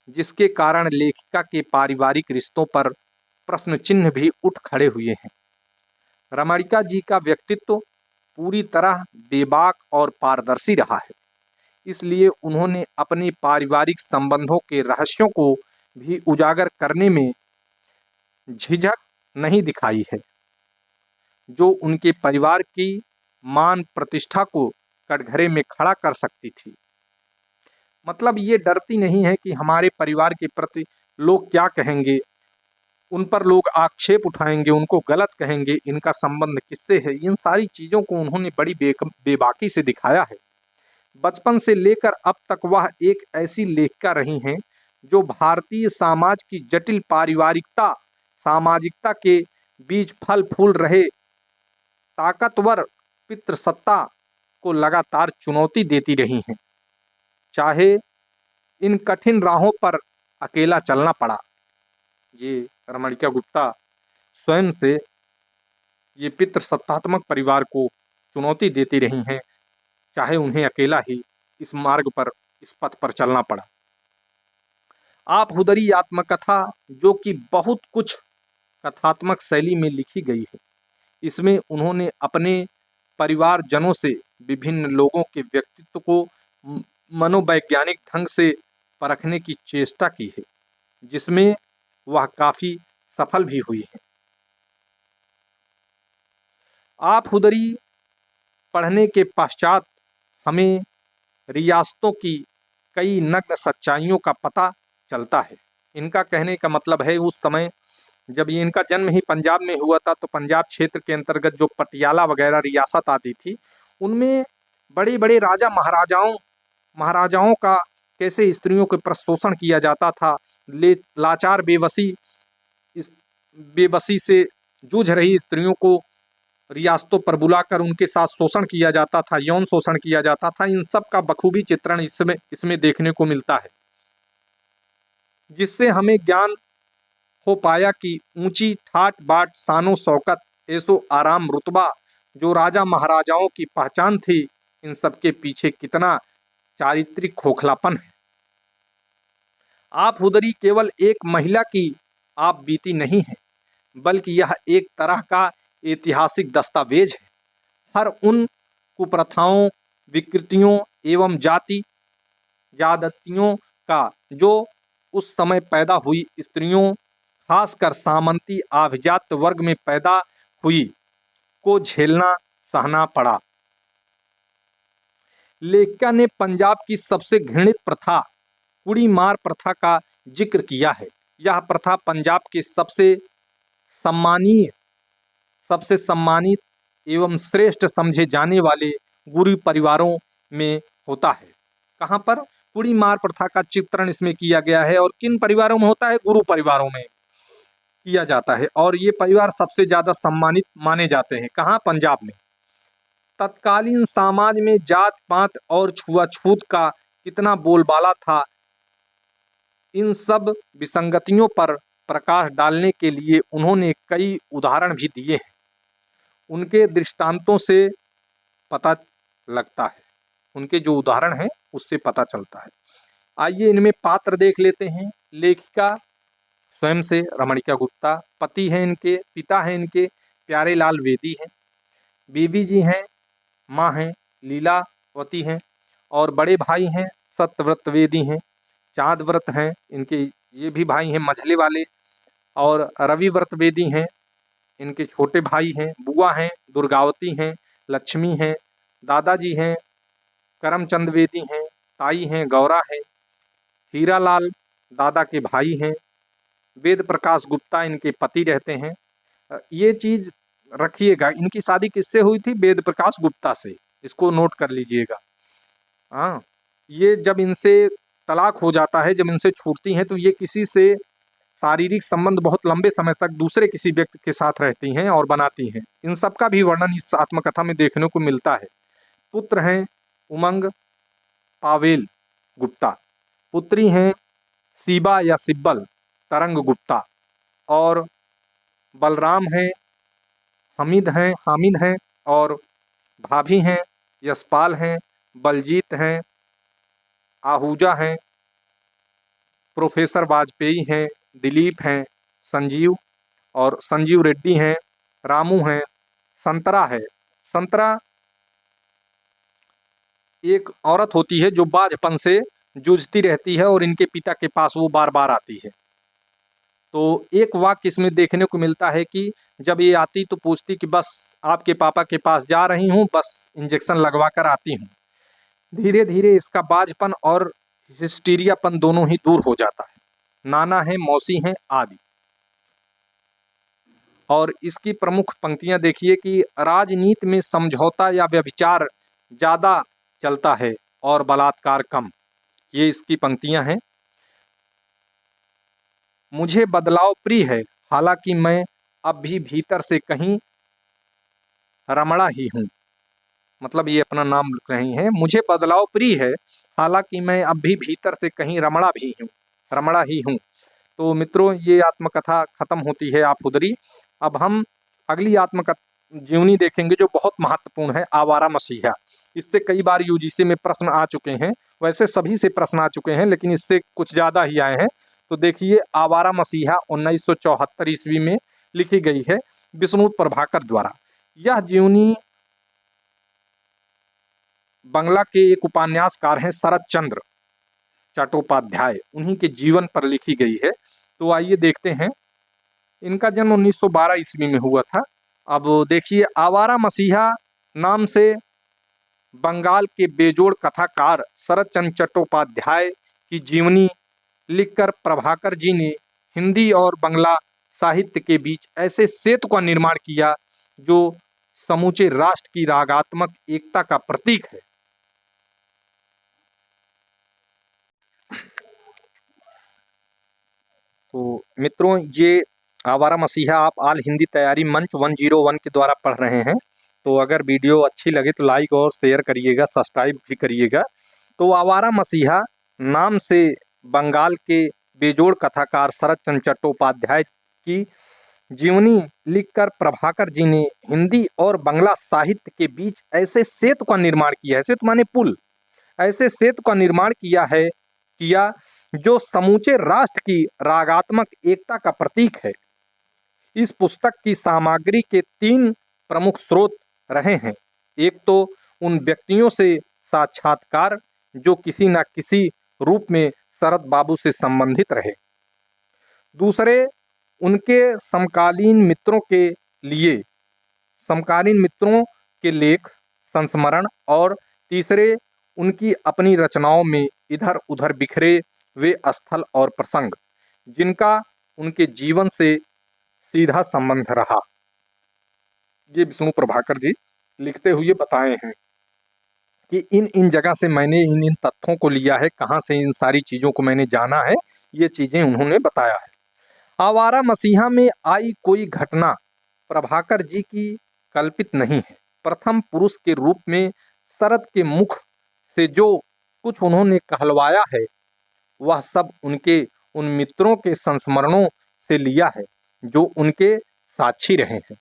जिसके कारण लेखिका के पारिवारिक रिश्तों पर प्रश्न चिन्ह भी उठ खड़े हुए हैं। रमणिका जी का व्यक्तित्व पूरी तरह बेबाक और पारदर्शी रहा है, इसलिए उन्होंने अपने पारिवारिक संबंधों के रहस्यों को भी उजागर करने में झिझक नहीं दिखाई है, जो उनके परिवार की मान प्रतिष्ठा को कटघरे में खड़ा कर सकती थी। मतलब ये डरती नहीं है कि हमारे परिवार के प्रति लोग क्या कहेंगे, उन पर लोग आक्षेप उठाएंगे, उनको गलत कहेंगे, इनका संबंध किससे है। इन सारी चीज़ों को उन्होंने बड़ी बेबाकी से दिखाया है। बचपन से लेकर अब तक वह एक ऐसी लेखिका रही हैं जो भारतीय समाज की जटिल पारिवारिकता, सामाजिकता के बीच फल फूल रहे ताकतवर पितृसत्ता को लगातार चुनौती देती रही हैं, चाहे इन कठिन राहों पर अकेला चलना पड़ा। ये रमणिका गुप्ता स्वयं से ये पितृसत्तात्मक परिवार को चुनौती देती रही हैं, चाहे उन्हें अकेला ही इस मार्ग पर, इस पथ पर चलना पड़ा। आप हुदरी आत्मकथा जो कि बहुत कुछ कथात्मक शैली में लिखी गई है, इसमें उन्होंने अपने परिवारजनों से विभिन्न लोगों के व्यक्तित्व को मनोवैज्ञानिक ढंग से परखने की चेष्टा की है, जिसमें वह काफ़ी सफल भी हुई है। आप हुदरी पढ़ने के पश्चात हमें रियासतों की कई नग्न सच्चाइयों का पता चलता है। इनका कहने का मतलब है उस समय जब ये इनका जन्म ही पंजाब में हुआ था, तो पंजाब क्षेत्र के अंतर्गत जो पटियाला वगैरह रियासत आती थी, उनमें बड़े बड़े राजा महाराजाओं महाराजाओं का कैसे स्त्रियों के प्रति शोषण किया जाता था। लाचार इस बेबसी से जूझ रही स्त्रियों को रियासतों पर बुलाकर उनके साथ शोषण किया जाता था, यौन शोषण किया जाता था। इन सब का बखूबी चित्रण इसमें देखने को मिलता है, जिससे हमें ज्ञान हो पाया कि ऊंची ठाट बाट शानो शौकत ऐसो आराम रुतबा जो राजा महाराजाओं की पहचान थी, इन सब के पीछे कितना चारित्रिक खोखलापन है। आप हुदरी केवल एक महिला की आप बीती नहीं है, बल्कि यह एक तरह का ऐतिहासिक दस्तावेज है। हर उन कुप्रथाओं, विकृतियों एवं जाति ज्यादतियों का जो उस समय पैदा हुई स्त्रियों, खासकर सामंती अभिजात वर्ग में पैदा हुई, को झेलना सहना पड़ा। लेखिका ने पंजाब की सबसे घृणित प्रथा कुड़ी मार प्रथा का जिक्र किया है। यह प्रथा पंजाब के सबसे सम्मानित एवं श्रेष्ठ समझे जाने वाले गुरु परिवारों में होता है। कहाँ पर कुड़ी मार प्रथा का चित्रण इसमें किया गया है और किन परिवारों में होता है? गुरु परिवारों में किया जाता है। और ये परिवार सबसे ज्यादा सम्मानित माने जाते हैं। कहाँ? पंजाब में। तत्कालीन समाज में जात पात और छुआछूत का कितना बोलबाला था, इन सब विसंगतियों पर प्रकाश डालने के लिए उन्होंने कई उदाहरण भी दिए हैं। उनके दृष्टांतों से पता लगता है, उनके जो उदाहरण हैं उससे पता चलता है। आइए इनमें पात्र देख लेते हैं। लेखिका स्वयं से रमणिका गुप्ता, पति हैं इनके, पिता हैं इनके प्यारेलाल वेदी हैं, बीबी जी हैं, माँ हैं लीलावती हैं, और बड़े भाई हैं सत्यव्रत वेदी हैं, चाँद व्रत हैं इनके, ये भी भाई हैं मझले वाले, और रवि व्रत वेदी हैं इनके छोटे भाई हैं, बुआ हैं दुर्गावती हैं, लक्ष्मी हैं, दादाजी हैं करमचंद वेदी हैं, ताई हैं गौरा हैं, हीरालाल दादा के भाई हैं, वेद प्रकाश गुप्ता इनके पति रहते हैं। ये चीज रखिएगा, इनकी शादी किससे हुई थी? वेद प्रकाश गुप्ता से, इसको नोट कर लीजिएगा। हाँ, ये जब इनसे तलाक हो जाता है, जब इनसे छूटती हैं, तो ये किसी से शारीरिक संबंध बहुत लंबे समय तक दूसरे किसी व्यक्ति के साथ रहती हैं और बनाती हैं। इन सब का भी वर्णन इस आत्मकथा में देखने को मिलता है। पुत्र हैं उमंग पावेल गुप्ता, पुत्री हैं सीबा या सिब्बल तरंग गुप्ता, और बलराम हैं, हामिद हैं, और भाभी हैं यशपाल हैं, बलजीत हैं, आहूजा हैं, प्रोफेसर वाजपेयी हैं, दिलीप हैं, संजीव रेड्डी हैं, रामू हैं, संतरा है। संतरा एक औरत होती है जो बाझपन से जूझती रहती है और इनके पिता के पास वो बार बार आती है। तो एक वाक्य इसमें देखने को मिलता है कि जब ये आती तो पूछती कि बस आपके पापा के पास जा रही हूँ, बस इंजेक्शन लगवा कर आती हूँ। धीरे धीरे इसका बाझपन और हिस्टीरियापन दोनों ही दूर हो जाता है। नाना है, मौसी हैं आदि। और इसकी प्रमुख पंक्तियां देखिए कि राजनीति में समझौता या व्यभिचार ज़्यादा चलता है और बलात्कार कम। ये इसकी पंक्तियां हैं। मुझे बदलाव प्रिय है, हालांकि मैं अब भी भीतर से कहीं रमणा ही हूँ। मतलब ये अपना नाम लिख रही हैं। मुझे बदलाव प्रिय है, हालांकि मैं अब भी भीतर से कहीं रमणा ही हूँ। तो मित्रों, ये आत्मकथा खत्म होती है आप हुदरी। अब हम अगली आत्मकथा जीवनी देखेंगे जो बहुत महत्वपूर्ण है, आवारा मसीहा। इससे कई बार यूजीसी में प्रश्न आ चुके हैं, वैसे सभी से प्रश्न आ चुके हैं लेकिन इससे कुछ ज़्यादा ही आए हैं। तो देखिए, आवारा मसीहा 1974 ईस्वी में लिखी गई है विष्णु प्रभाकर द्वारा। यह जीवनी बंगला के एक उपन्यासकार हैं शरत चंद्र चट्टोपाध्याय, उन्हीं के जीवन पर लिखी गई है। तो आइए देखते हैं। इनका जन्म 1912 ईस्वी में हुआ था अब देखिए, आवारा मसीहा नाम से बंगाल के बेजोड़ कथाकार शरत चंद्र चट्टोपाध्याय की जीवनी लिखकर प्रभाकर जी ने हिंदी और बंगला साहित्य के बीच ऐसे सेतु का निर्माण किया जो समूचे राष्ट्र की रागात्मक एकता का प्रतीक है। तो मित्रों, ये आवारा मसीहा आप आल हिंदी तैयारी मंच 101 के द्वारा पढ़ रहे हैं। तो अगर वीडियो अच्छी लगे तो लाइक और शेयर करिएगा, सब्सक्राइब भी करिएगा। तो आवारा मसीहा नाम से बंगाल के बेजोड़ कथाकार शरत चंद्र चट्टोपाध्याय की जीवनी लिखकर प्रभाकर जी ने हिंदी और बंगला साहित्य के बीच ऐसे सेतु का निर्माण किया है, सेतु माने पुल, ऐसे सेतु का निर्माण किया जो समूचे राष्ट्र की रागात्मक एकता का प्रतीक है। इस पुस्तक की सामग्री के तीन प्रमुख स्रोत रहे हैं। एक तो उन व्यक्तियों से साक्षात्कार जो किसी न किसी रूप में शरद बाबू से संबंधित रहे, दूसरे उनके समकालीन मित्रों के लिए समकालीन मित्रों के लेख संस्मरण, और तीसरे उनकी अपनी रचनाओं में इधर उधर बिखरे वे स्थल और प्रसंग जिनका उनके जीवन से सीधा संबंध रहा। ये विष्णु प्रभाकर जी लिखते हुए बताए हैं कि इन इन जगह से मैंने इन इन तथ्यों को लिया है, कहाँ से इन सारी चीज़ों को मैंने जाना है, ये चीज़ें उन्होंने बताया है। आवारा मसीहा में आई कोई घटना प्रभाकर जी की कल्पित नहीं है। प्रथम पुरुष के रूप में शरद के मुख से जो कुछ उन्होंने कहलवाया है वह सब उनके उन मित्रों के संस्मरणों से लिया है जो उनके साक्षी रहे हैं।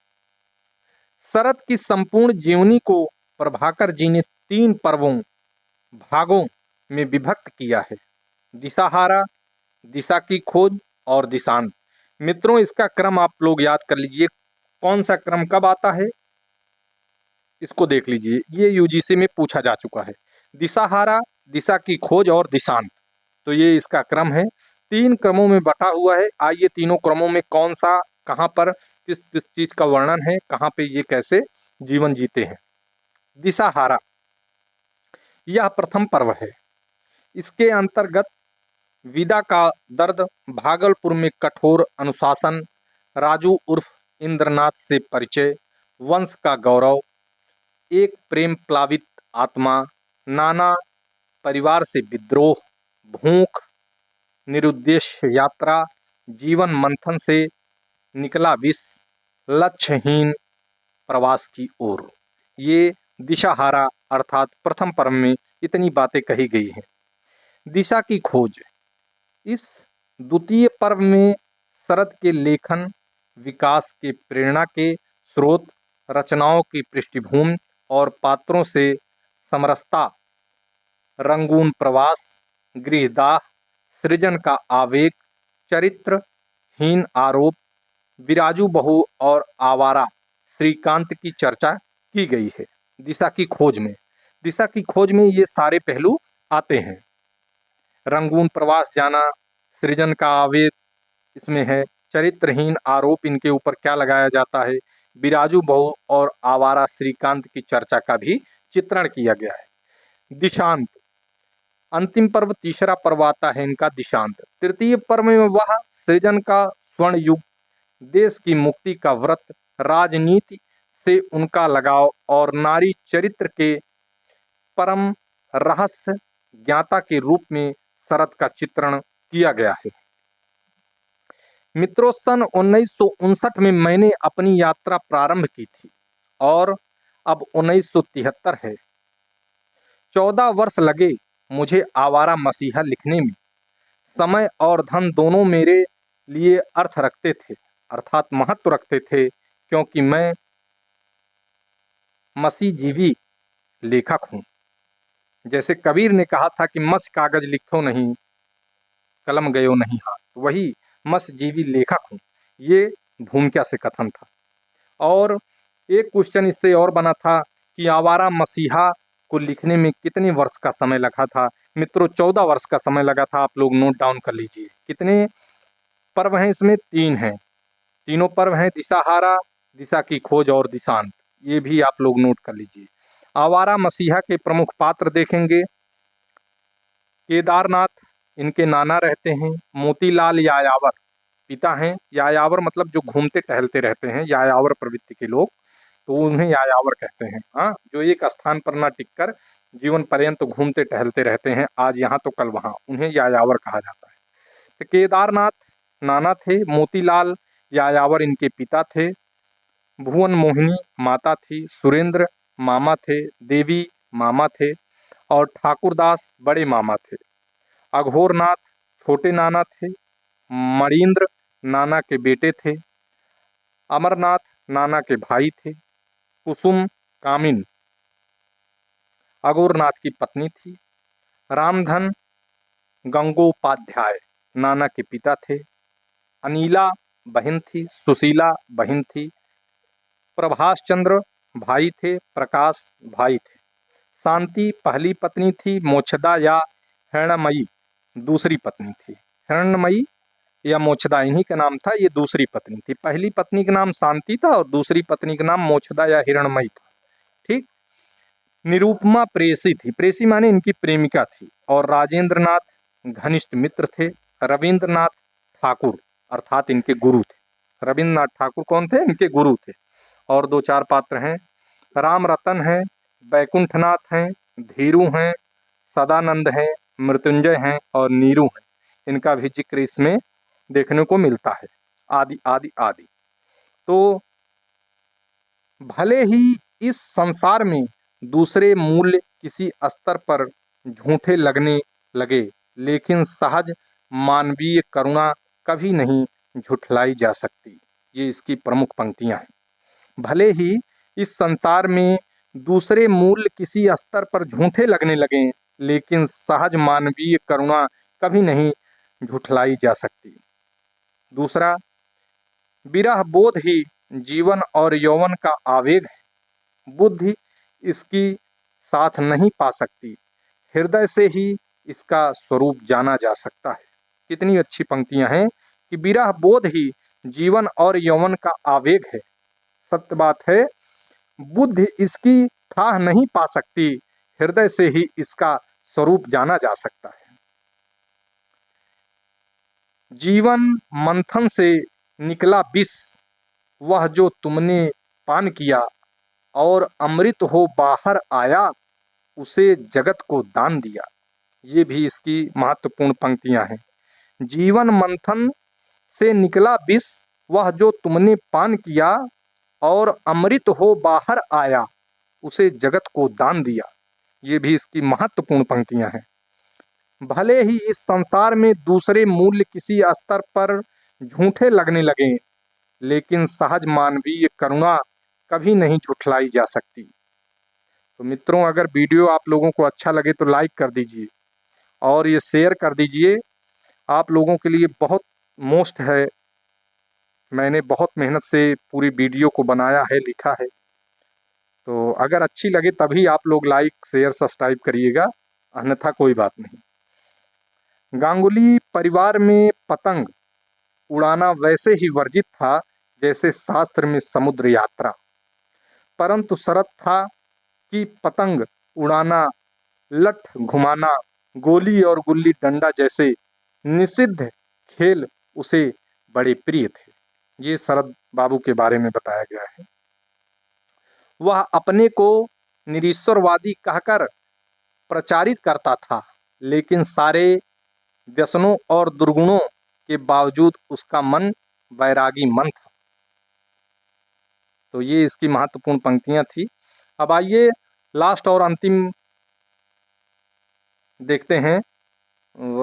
शरद की संपूर्ण जीवनी को प्रभाकर जी ने तीन भागों में विभक्त किया है: दिशाहारा, दिशा की खोज और दिशांत। मित्रों, इसका क्रम आप लोग याद कर लीजिए, कौन सा क्रम कब आता है इसको देख लीजिए, ये यूजीसी में पूछा जा चुका है। दिशाहारा, दिशा की खोज और दिशांत, तो ये इसका क्रम है। तीन क्रमों में बटा हुआ है। आइए तीनों क्रमों में कौन सा कहाँ पर किस किस चीज का वर्णन है, कहाँ पे ये कैसे जीवन जीते हैं। दिशाहारा यह प्रथम पर्व है। इसके अंतर्गत विदा का दर्द, भागलपुर में कठोर अनुशासन, राजू उर्फ इंद्रनाथ से परिचय, वंश का गौरव, एक प्रेम प्लावित आत्मा, नाना परिवार से विद्रोह, भूख, निरुद्देश्य यात्रा, जीवन मंथन से निकला विष, लक्ष्यहीन प्रवास की ओर। ये दिशाहारा अर्थात प्रथम पर्व में इतनी बातें कही गई हैं। दिशा की खोज, इस द्वितीय पर्व में शरद के लेखन विकास के प्रेरणा के स्रोत, रचनाओं की पृष्ठभूमि और पात्रों से समरसता, रंगून प्रवास, गृहदाह, सृजन का आवेग, चरित्रहीन आरोप, विराजू बहू और आवारा श्रीकांत की चर्चा की गई है। दिशा की खोज में ये सारे पहलू आते हैं। रंगून प्रवास जाना, सृजन का आवेग इसमें है, चरित्रहीन आरोप इनके ऊपर क्या लगाया जाता है, विराजू बहू और आवारा श्रीकांत की चर्चा का भी चित्रण किया गया है। दिशांत, अंतिम पर्व तीसरा पर्व आता है इनका दिशांत। तृतीय पर्व में वह सृजन का स्वर्ण युग, देश की मुक्ति का व्रत, राजनीति से उनका लगाव और नारी चरित्र के परम रहस्य ज्ञाता के रूप में शरद का चित्रण किया गया है। मित्रों, सन 1959 में मैंने अपनी यात्रा प्रारंभ की थी और अब 1973 है। 14 वर्ष लगे मुझे आवारा मसीहा लिखने में। समय और धन दोनों मेरे लिए अर्थ रखते थे, अर्थात महत्व रखते थे, क्योंकि मैं मसीजीवी लेखक हूँ। जैसे कबीर ने कहा था कि मस कागज लिखो नहीं, कलम गयो नहीं हाथ, वही मसीजीवी लेखक हूँ। ये भूमिका से कथन था। और एक क्वेश्चन इससे और बना था कि आवारा मसीहा को लिखने में कितने वर्ष का समय लगा था। मित्रों, 14 वर्ष का समय लगा था। आप लोग नोट डाउन कर लीजिए। कितने पर्व हैं इसमें? 3 हैं। तीनों पर्व हैं दिशाहारा, दिशा की खोज और दिशांत, ये भी आप लोग नोट कर लीजिए। आवारा मसीहा के प्रमुख पात्र देखेंगे, केदारनाथ इनके नाना रहते हैं, मोतीलाल यायावर पिता हैं। यायावर मतलब जो घूमते टहलते रहते हैं, यायावर प्रवृत्ति के लोग, तो उन्हें यायावर कहते हैं। हाँ, जो एक स्थान पर ना टिककर जीवन पर्यंत घूमते टहलते रहते हैं, आज यहाँ तो कल वहाँ, उन्हें यायावर कहा जाता है। तो केदारनाथ नाना थे, मोतीलाल यायावर इनके पिता थे, भुवन मोहिनी माता थी, सुरेंद्र मामा थे, देवी मामा थे और ठाकुरदास बड़े मामा थे। अघोरनाथ छोटे नाना थे, मणिंद्र नाना के बेटे थे, अमरनाथ नाना के भाई थे, कुसुम कामिन अघोरनाथ की पत्नी थी, रामधन गंगोपाध्याय नाना के पिता थे, अनीला बहन थी, सुशीला बहन थी, प्रभाष चंद्र भाई थे, प्रकाश भाई थे, शांति पहली पत्नी थी, मोक्षदा या हिरण्मयी दूसरी पत्नी थी। हिरण्मयी या मोक्षदा इन्हीं का नाम था, ये दूसरी पत्नी थी। पहली पत्नी का नाम शांति था और दूसरी पत्नी का नाम मोक्षदा या हिरण्मयी था। ठीक। निरुपमा प्रेसी थी, प्रेसी माने इनकी प्रेमिका थी, और राजेंद्रनाथ घनिष्ठ मित्र थे। रविंद्रनाथ ठाकुर अर्थात इनके गुरु थे। रविंद्रनाथ ठाकुर कौन थे? इनके गुरु थे। और दो चार पात्र हैं, राम रतन हैं, बैकुंठनाथ हैं, धीरू हैं, सदानंद हैं, मृत्युंजय हैं और नीरू हैं। इनका भी जिक्र इसमें देखने को मिलता है, आदि आदि आदि। तो भले ही इस संसार में दूसरे मूल्य किसी स्तर पर झूठे लगने लगे, लेकिन सहज मानवीय करुणा कभी नहीं झुठलाई जा सकती। ये इसकी प्रमुख पंक्तियां हैं। भले ही इस संसार में दूसरे मूल्य किसी स्तर पर झूठे लगने लगे, लेकिन सहज मानवीय करुणा कभी नहीं झुठलाई जा सकती। दूसरा, विरह बोध ही जीवन और यौवन का आवेग है। बुद्धि इसकी साथ नहीं पा सकती, हृदय से ही इसका स्वरूप जाना जा सकता है। कितनी अच्छी पंक्तियां हैं कि विरह बोध ही जीवन और यौवन का आवेग है। सत्य बात है, बुद्धि इसकी थाह नहीं पा सकती, हृदय से ही इसका स्वरूप जाना जा सकता है। जीवन मंथन से निकला विष, वह जो तुमने पान किया, और अमृत हो बाहर आया, उसे जगत को दान दिया। ये भी इसकी महत्वपूर्ण पंक्तियां हैं। जीवन मंथन से निकला विष, वह जो तुमने पान किया, और अमृत हो बाहर आया, उसे जगत को दान दिया। ये भी इसकी महत्वपूर्ण पंक्तियां हैं। भले ही इस संसार में दूसरे मूल्य किसी स्तर पर झूठे लगने लगे, लेकिन सहज मानवीय करुणा कभी नहीं झुठलाई जा सकती। तो मित्रों, अगर वीडियो आप लोगों को अच्छा लगे तो लाइक कर दीजिए और ये शेयर कर दीजिए। आप लोगों के लिए बहुत मोस्ट है, मैंने बहुत मेहनत से पूरी वीडियो को बनाया है, लिखा है। तो अगर अच्छी लगे तभी आप लोग लाइक शेयर सब्सक्राइब करिएगा, अन्यथा कोई बात नहीं। गांगुली परिवार में पतंग उड़ाना वैसे ही वर्जित था जैसे शास्त्र में समुद्र यात्रा, परंतु शर्त था कि पतंग उड़ाना, लठ घुमाना, गोली और गुल्ली डंडा जैसे निषिद्ध खेल उसे बड़े प्रिय थे। ये शरद बाबू के बारे में बताया गया है। वह अपने को निरीश्वरवादी कहकर प्रचारित करता था, लेकिन सारे व्यसनों और दुर्गुणों के बावजूद उसका मन वैरागी मन था। तो ये इसकी महत्वपूर्ण पंक्तियां थी। अब आइए लास्ट और अंतिम देखते हैं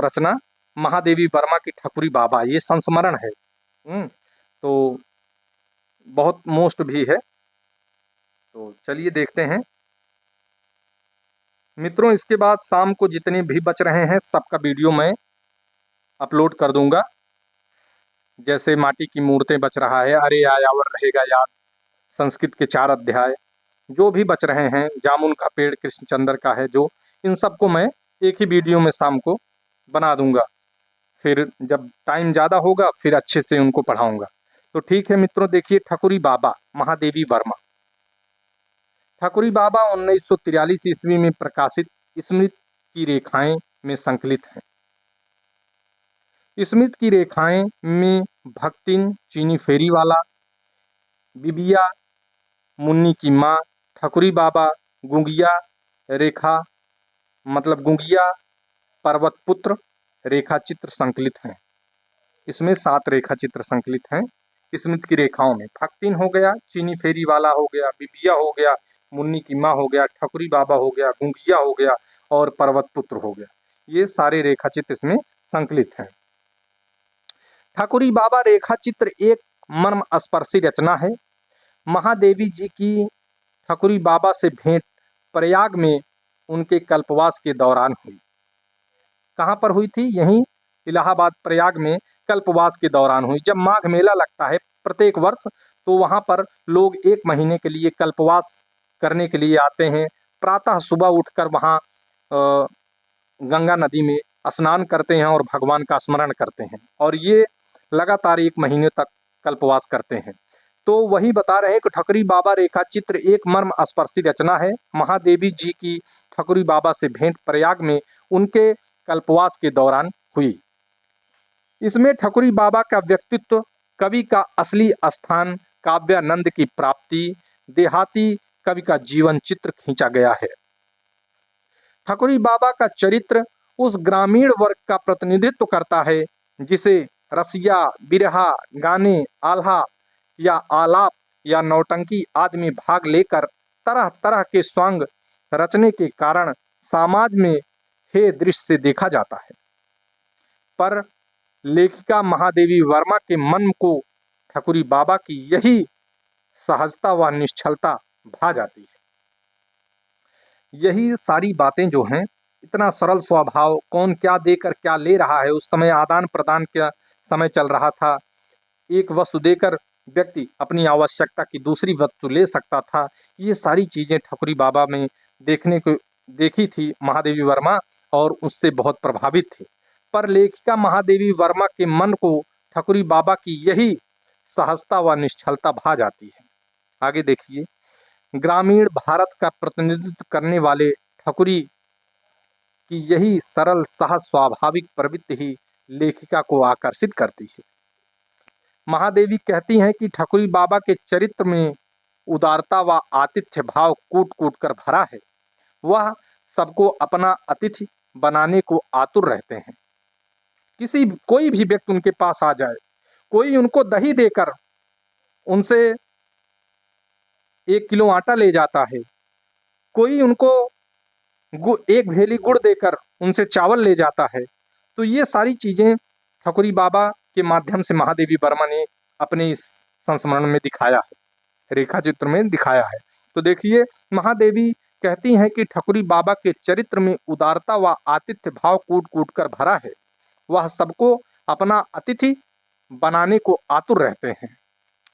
रचना, महादेवी वर्मा की ठकुरी बाबा। ये संस्मरण है, तो बहुत मोस्ट भी है। तो चलिए देखते हैं मित्रों। इसके बाद शाम को जितने भी बच रहे हैं सबका वीडियो मैं अपलोड कर दूंगा। जैसे माटी की मूर्तें बच रहा है, अरे यायावर रहेगा याद, संस्कृत के 4 अध्याय जो भी बच रहे हैं, जामुन का पेड़ कृष्णचंद्र का है जो, इन सबको मैं एक ही वीडियो में शाम को बना दूंगा। फिर जब टाइम ज़्यादा होगा फिर अच्छे से उनको पढ़ाऊंगा। तो ठीक है मित्रों, देखिए ठकुरी बाबा महादेवी वर्मा। ठकुरी बाबा 1943 ईस्वी में प्रकाशित स्मृत की रेखाएं में संकलित हैं। स्मृत की रेखाएं में भक्तिन, चीनी फेरी वाला, बिबिया, मुन्नी की माँ, ठकुरी बाबा, गुंगिया रेखा मतलब गुंगिया, पर्वत पुत्र रेखा चित्र संकलित हैं। इसमें 7 रेखा चित्र संकलित हैं। स्मृत की रेखाओं में भक्तिन हो गया, चीनी फेरी वाला हो गया, बिबिया हो गया, मुन्नी की माँ हो गया, ठकुरी बाबा हो गया, गुंगिया हो गया और पर्वत पुत्र हो गया। ये सारे रेखा चित्र इसमें संकलित हैं। ठकुरी बाबा रेखा चित्र एक मर्म स्पर्शी रचना है। महादेवी जी की ठकुरी बाबा से भेंट प्रयाग में उनके कल्पवास के दौरान हुई। कहाँ पर हुई थी? यहीं इलाहाबाद प्रयाग में कल्पवास के दौरान हुई। जब माघ मेला लगता है प्रत्येक वर्ष, तो वहाँ पर लोग 1 महीने के लिए कल्पवास करने के लिए आते हैं। प्रातः सुबह उठकर वहाँ गंगा नदी में स्नान करते हैं और भगवान का स्मरण करते हैं, और ये लगातार 1 महीने तक कल्पवास करते हैं। तो वही बता रहे हैं कि ठकुरी बाबा रेखा चित्र एक मर्म स्पर्शी रचना है। महादेवी जी की ठकुरी बाबा से भेंट प्रयाग में उनके कल्पवास के दौरान हुई। इसमें ठकुरी बाबा का व्यक्तित्व, कवि का असली स्थान, काव्यानंद की प्राप्ति, देहाती कवि का जीवन चित्र खींचा गया है। ठकुरी बाबा का चरित्र उस ग्रामीण वर्ग का प्रतिनिधित्व करता है जिसे रसिया, बिरहा, गाने, आल्हा या आलाप या नौटंकी आदि में भाग लेकर तरह तरह के सॉन्ग रचने के कारण समाज में हे दृश्य से देखा जाता है। पर लेखिका महादेवी वर्मा के मन को ठकुरी बाबा की यही सहजता व निश्चलता भा जाती है। यही सारी बातें जो हैं, इतना सरल स्वभाव, कौन क्या देकर क्या ले रहा है, उस समय आदान प्रदान का समय चल रहा था। एक वस्तु देकर व्यक्ति अपनी आवश्यकता की दूसरी वस्तु ले सकता था। ये सारी चीजें ठकुरी बाबा में देखने को देखी थी महादेवी वर्मा, और उससे बहुत प्रभावित थे। पर लेखिका महादेवी वर्मा के मन को ठकुरी बाबा की यही सहजता व निश्चलता भा जाती है। आगे देखिए, ग्रामीण भारत का प्रतिनिधित्व करने वाले ठकुरी की यही सरल सहज स्वाभाविक प्रवृत्ति ही लेखिका को आकर्षित करती है। महादेवी कहती हैं कि ठकुरी बाबा के चरित्र में उदारता व आतिथ्य भाव कूट कूट कर भरा है। वह सबको अपना अतिथि बनाने को आतुर रहते हैं। कोई भी व्यक्ति उनके पास आ जाए, कोई उनको दही देकर उनसे 1 किलो आटा ले जाता है, कोई उनको 1 भेली गुड़ देकर उनसे चावल ले जाता है। तो ये सारी चीजें ठकुरी बाबा के माध्यम से महादेवी वर्मा ने अपने इस संस्मरण में दिखाया है, रेखा चित्र में दिखाया है। तो देखिए, महादेवी कहती हैं कि ठकुरी बाबा के चरित्र में उदारता व आतिथ्य भाव कूट कूट कर भरा है। वह सबको अपना अतिथि बनाने को आतुर रहते हैं।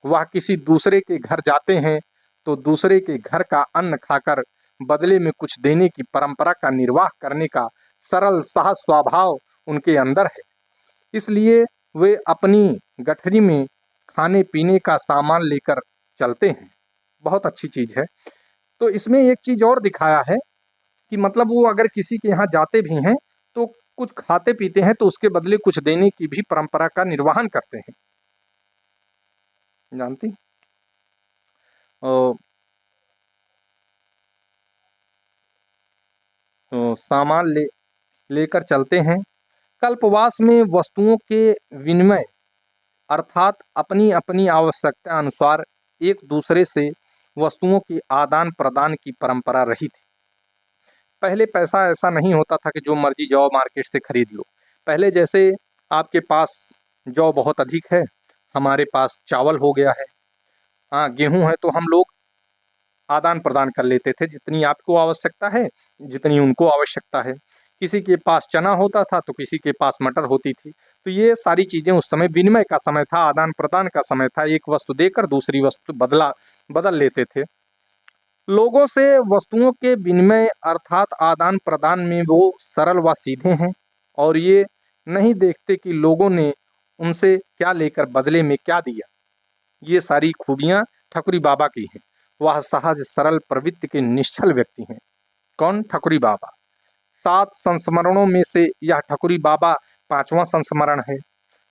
वह किसी दूसरे के घर जाते हैं तो दूसरे के घर का अन्न खाकर बदले में कुछ देने की परंपरा का निर्वाह करने का सरल सहज स्वभाव उनके अंदर है। इसलिए वे अपनी गठरी में खाने पीने का सामान लेकर चलते हैं। बहुत अच्छी चीज है। तो इसमें एक चीज और दिखाया है कि मतलब वो अगर किसी के यहाँ जाते भी हैं तो कुछ खाते पीते हैं तो उसके बदले कुछ देने की भी परंपरा का निर्वहन करते हैं। जानती तो सामान लेकर चलते हैं। कल्पवास में वस्तुओं के विनिमय अर्थात अपनी अपनी आवश्यकता अनुसार एक दूसरे से वस्तुओं की आदान प्रदान की परंपरा रही थी। पहले पैसा ऐसा नहीं होता था कि जो मर्जी जाओ मार्केट से खरीद लो। पहले जैसे आपके पास जौ बहुत अधिक है, हमारे पास चावल हो गया है, हाँ गेहूं है, तो हम लोग आदान प्रदान कर लेते थे। जितनी आपको आवश्यकता है, जितनी उनको आवश्यकता है। किसी के पास चना होता था तो किसी के पास मटर होती थी। तो ये सारी चीज़ें उस समय विनिमय का समय था, आदान प्रदान का समय था। एक वस्तु देकर दूसरी वस्तु बदल लेते थे। लोगों से वस्तुओं के विनिमय अर्थात आदान प्रदान में वो सरल व सीधे हैं, और ये नहीं देखते कि लोगों ने उनसे क्या लेकर बदले में क्या दिया। ये सारी खूबियाँ ठकुरी बाबा की हैं। वह सहज सरल प्रवृत्ति के निश्चल व्यक्ति हैं। कौन? ठकुरी बाबा। 7 संस्मरणों में से यह ठकुरी बाबा 5वां संस्मरण है।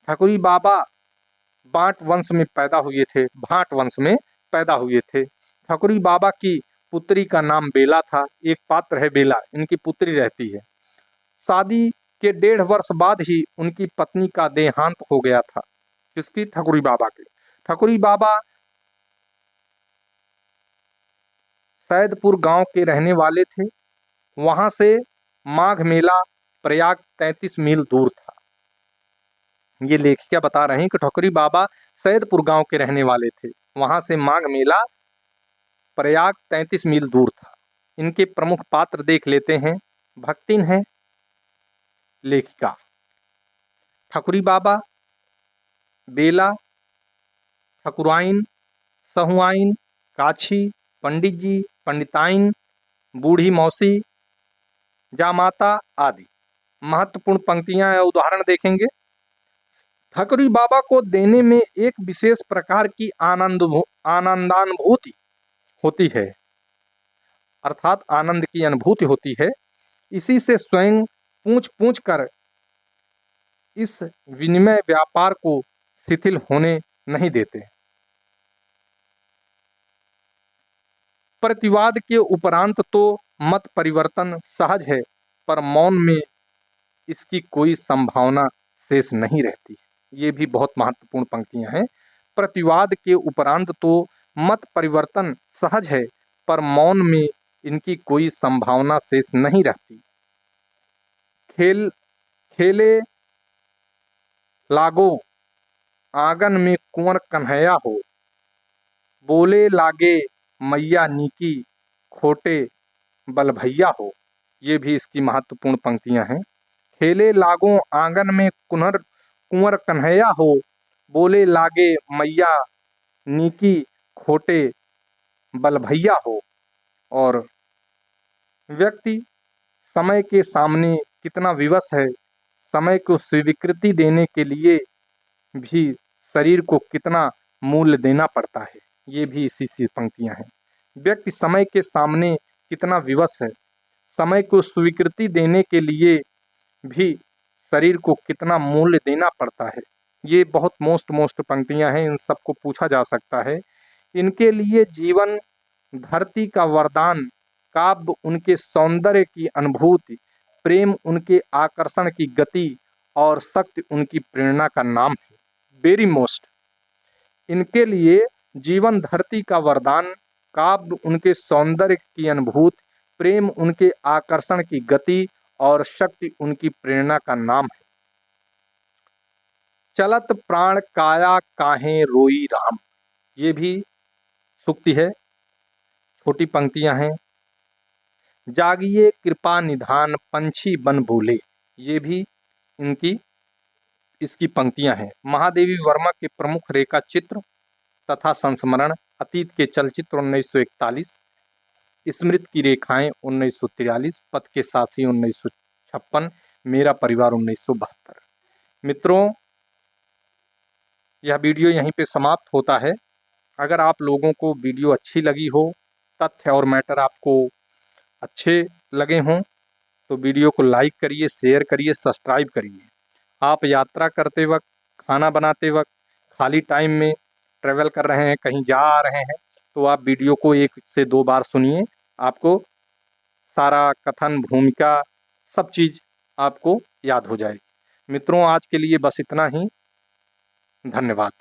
ठकुरी बाबा भाट वंश में पैदा हुए थे। भाट वंश में पैदा हुए थे। ठकुरी बाबा की पुत्री का नाम बेला था। एक पात्र है बेला, इनकी पुत्री रहती है। शादी के 1.5 वर्ष बाद ही उनकी पत्नी का देहांत हो गया था। किसकी? ठकुरी बाबा की। ठकुरी बाबा सैदपुर गांव के रहने वाले थे। वहां से माघ मेला प्रयाग 33 मील दूर था। ये लेखिका बता रहे हैं कि ठकुरी बाबा सैदपुर गांव के रहने वाले थे। वहां से माघ मेला प्रयाग 33 मील दूर था। इनके प्रमुख पात्र देख लेते हैं। भक्तिन है लेखिका, ठकुरी बाबा, बेला, ठकुराइन, सहुआइन, काछी, पंडित जी, पंडिताइन, बूढ़ी मौसी, जामाता आदि। महत्वपूर्ण पंक्तियां या उदाहरण देखेंगे। ठकुरी बाबा को देने में एक विशेष प्रकार की आनंदानुभूति होती है, अर्थात आनंद की अनुभूति होती है। इसी से स्वयं पूछ पूछ कर इस विनिमय व्यापार को शिथिल होने नहीं देते। प्रतिवाद के उपरांत तो मत परिवर्तन सहज है, पर मौन में इसकी कोई संभावना शेष नहीं रहती। ये भी बहुत महत्वपूर्ण पंक्तियां हैं। प्रतिवाद के उपरांत तो मत परिवर्तन सहज है, पर मौन में इनकी कोई संभावना शेष नहीं रहती। खेल खेले लागो आंगन में कुंवर कन्हैया हो, बोले लागे मैया नीकी खोटे बल भैया हो। ये भी इसकी महत्वपूर्ण पंक्तियां हैं। खेले लागो आंगन में कुंवर कन्हैया हो, बोले लागे मैया नीकी खोटे बल भैया हो। और व्यक्ति समय के सामने कितना विवश है, समय को स्वीकृति देने के लिए भी शरीर को कितना मूल्य देना पड़ता है। ये भी इसी सी पंक्तियां हैं। व्यक्ति समय के सामने कितना विवश है, समय को स्वीकृति देने के लिए भी शरीर को कितना मूल्य देना पड़ता है। ये बहुत मोस्ट पंक्तियां हैं। इन सबको पूछा जा सकता है। इनके लिए जीवन धरती का वरदान, काव्य उनके सौंदर्य की अनुभूति, प्रेम उनके आकर्षण की गति और शक्ति उनकी प्रेरणा का नाम है। Very most. इनके लिए जीवन धरती का वरदान, काव्य उनके सौंदर्य की अनुभूति, प्रेम उनके आकर्षण की गति और शक्ति उनकी प्रेरणा का नाम है। चलत प्राण काया काहे रोई राम। ये भी सूक्ति है, छोटी पंक्तियां हैं। जागिए कृपा निधान पंछी बन बोले। ये भी इनकी इसकी पंक्तियां हैं। महादेवी वर्मा के प्रमुख रेखा चित्र तथा संस्मरण, अतीत के चलचित्र 1941, स्मृति की रेखाएं 1943, पथ के साथी 1956, मेरा परिवार 1972। मित्रों, यह वीडियो यहीं पे समाप्त होता है। अगर आप लोगों को वीडियो अच्छी लगी हो, तथ्य और मैटर आपको अच्छे लगे हों, तो वीडियो को लाइक करिए, शेयर करिए, सब्सक्राइब करिए। आप यात्रा करते वक्त, खाना बनाते वक्त, खाली टाइम में ट्रैवल कर रहे हैं, कहीं जा आ रहे हैं, तो आप वीडियो को 1 से 2 बार सुनिए। आपको सारा कथन, भूमिका, सब चीज़ आपको याद हो जाएगी। मित्रों, आज के लिए बस इतना ही। धन्यवाद।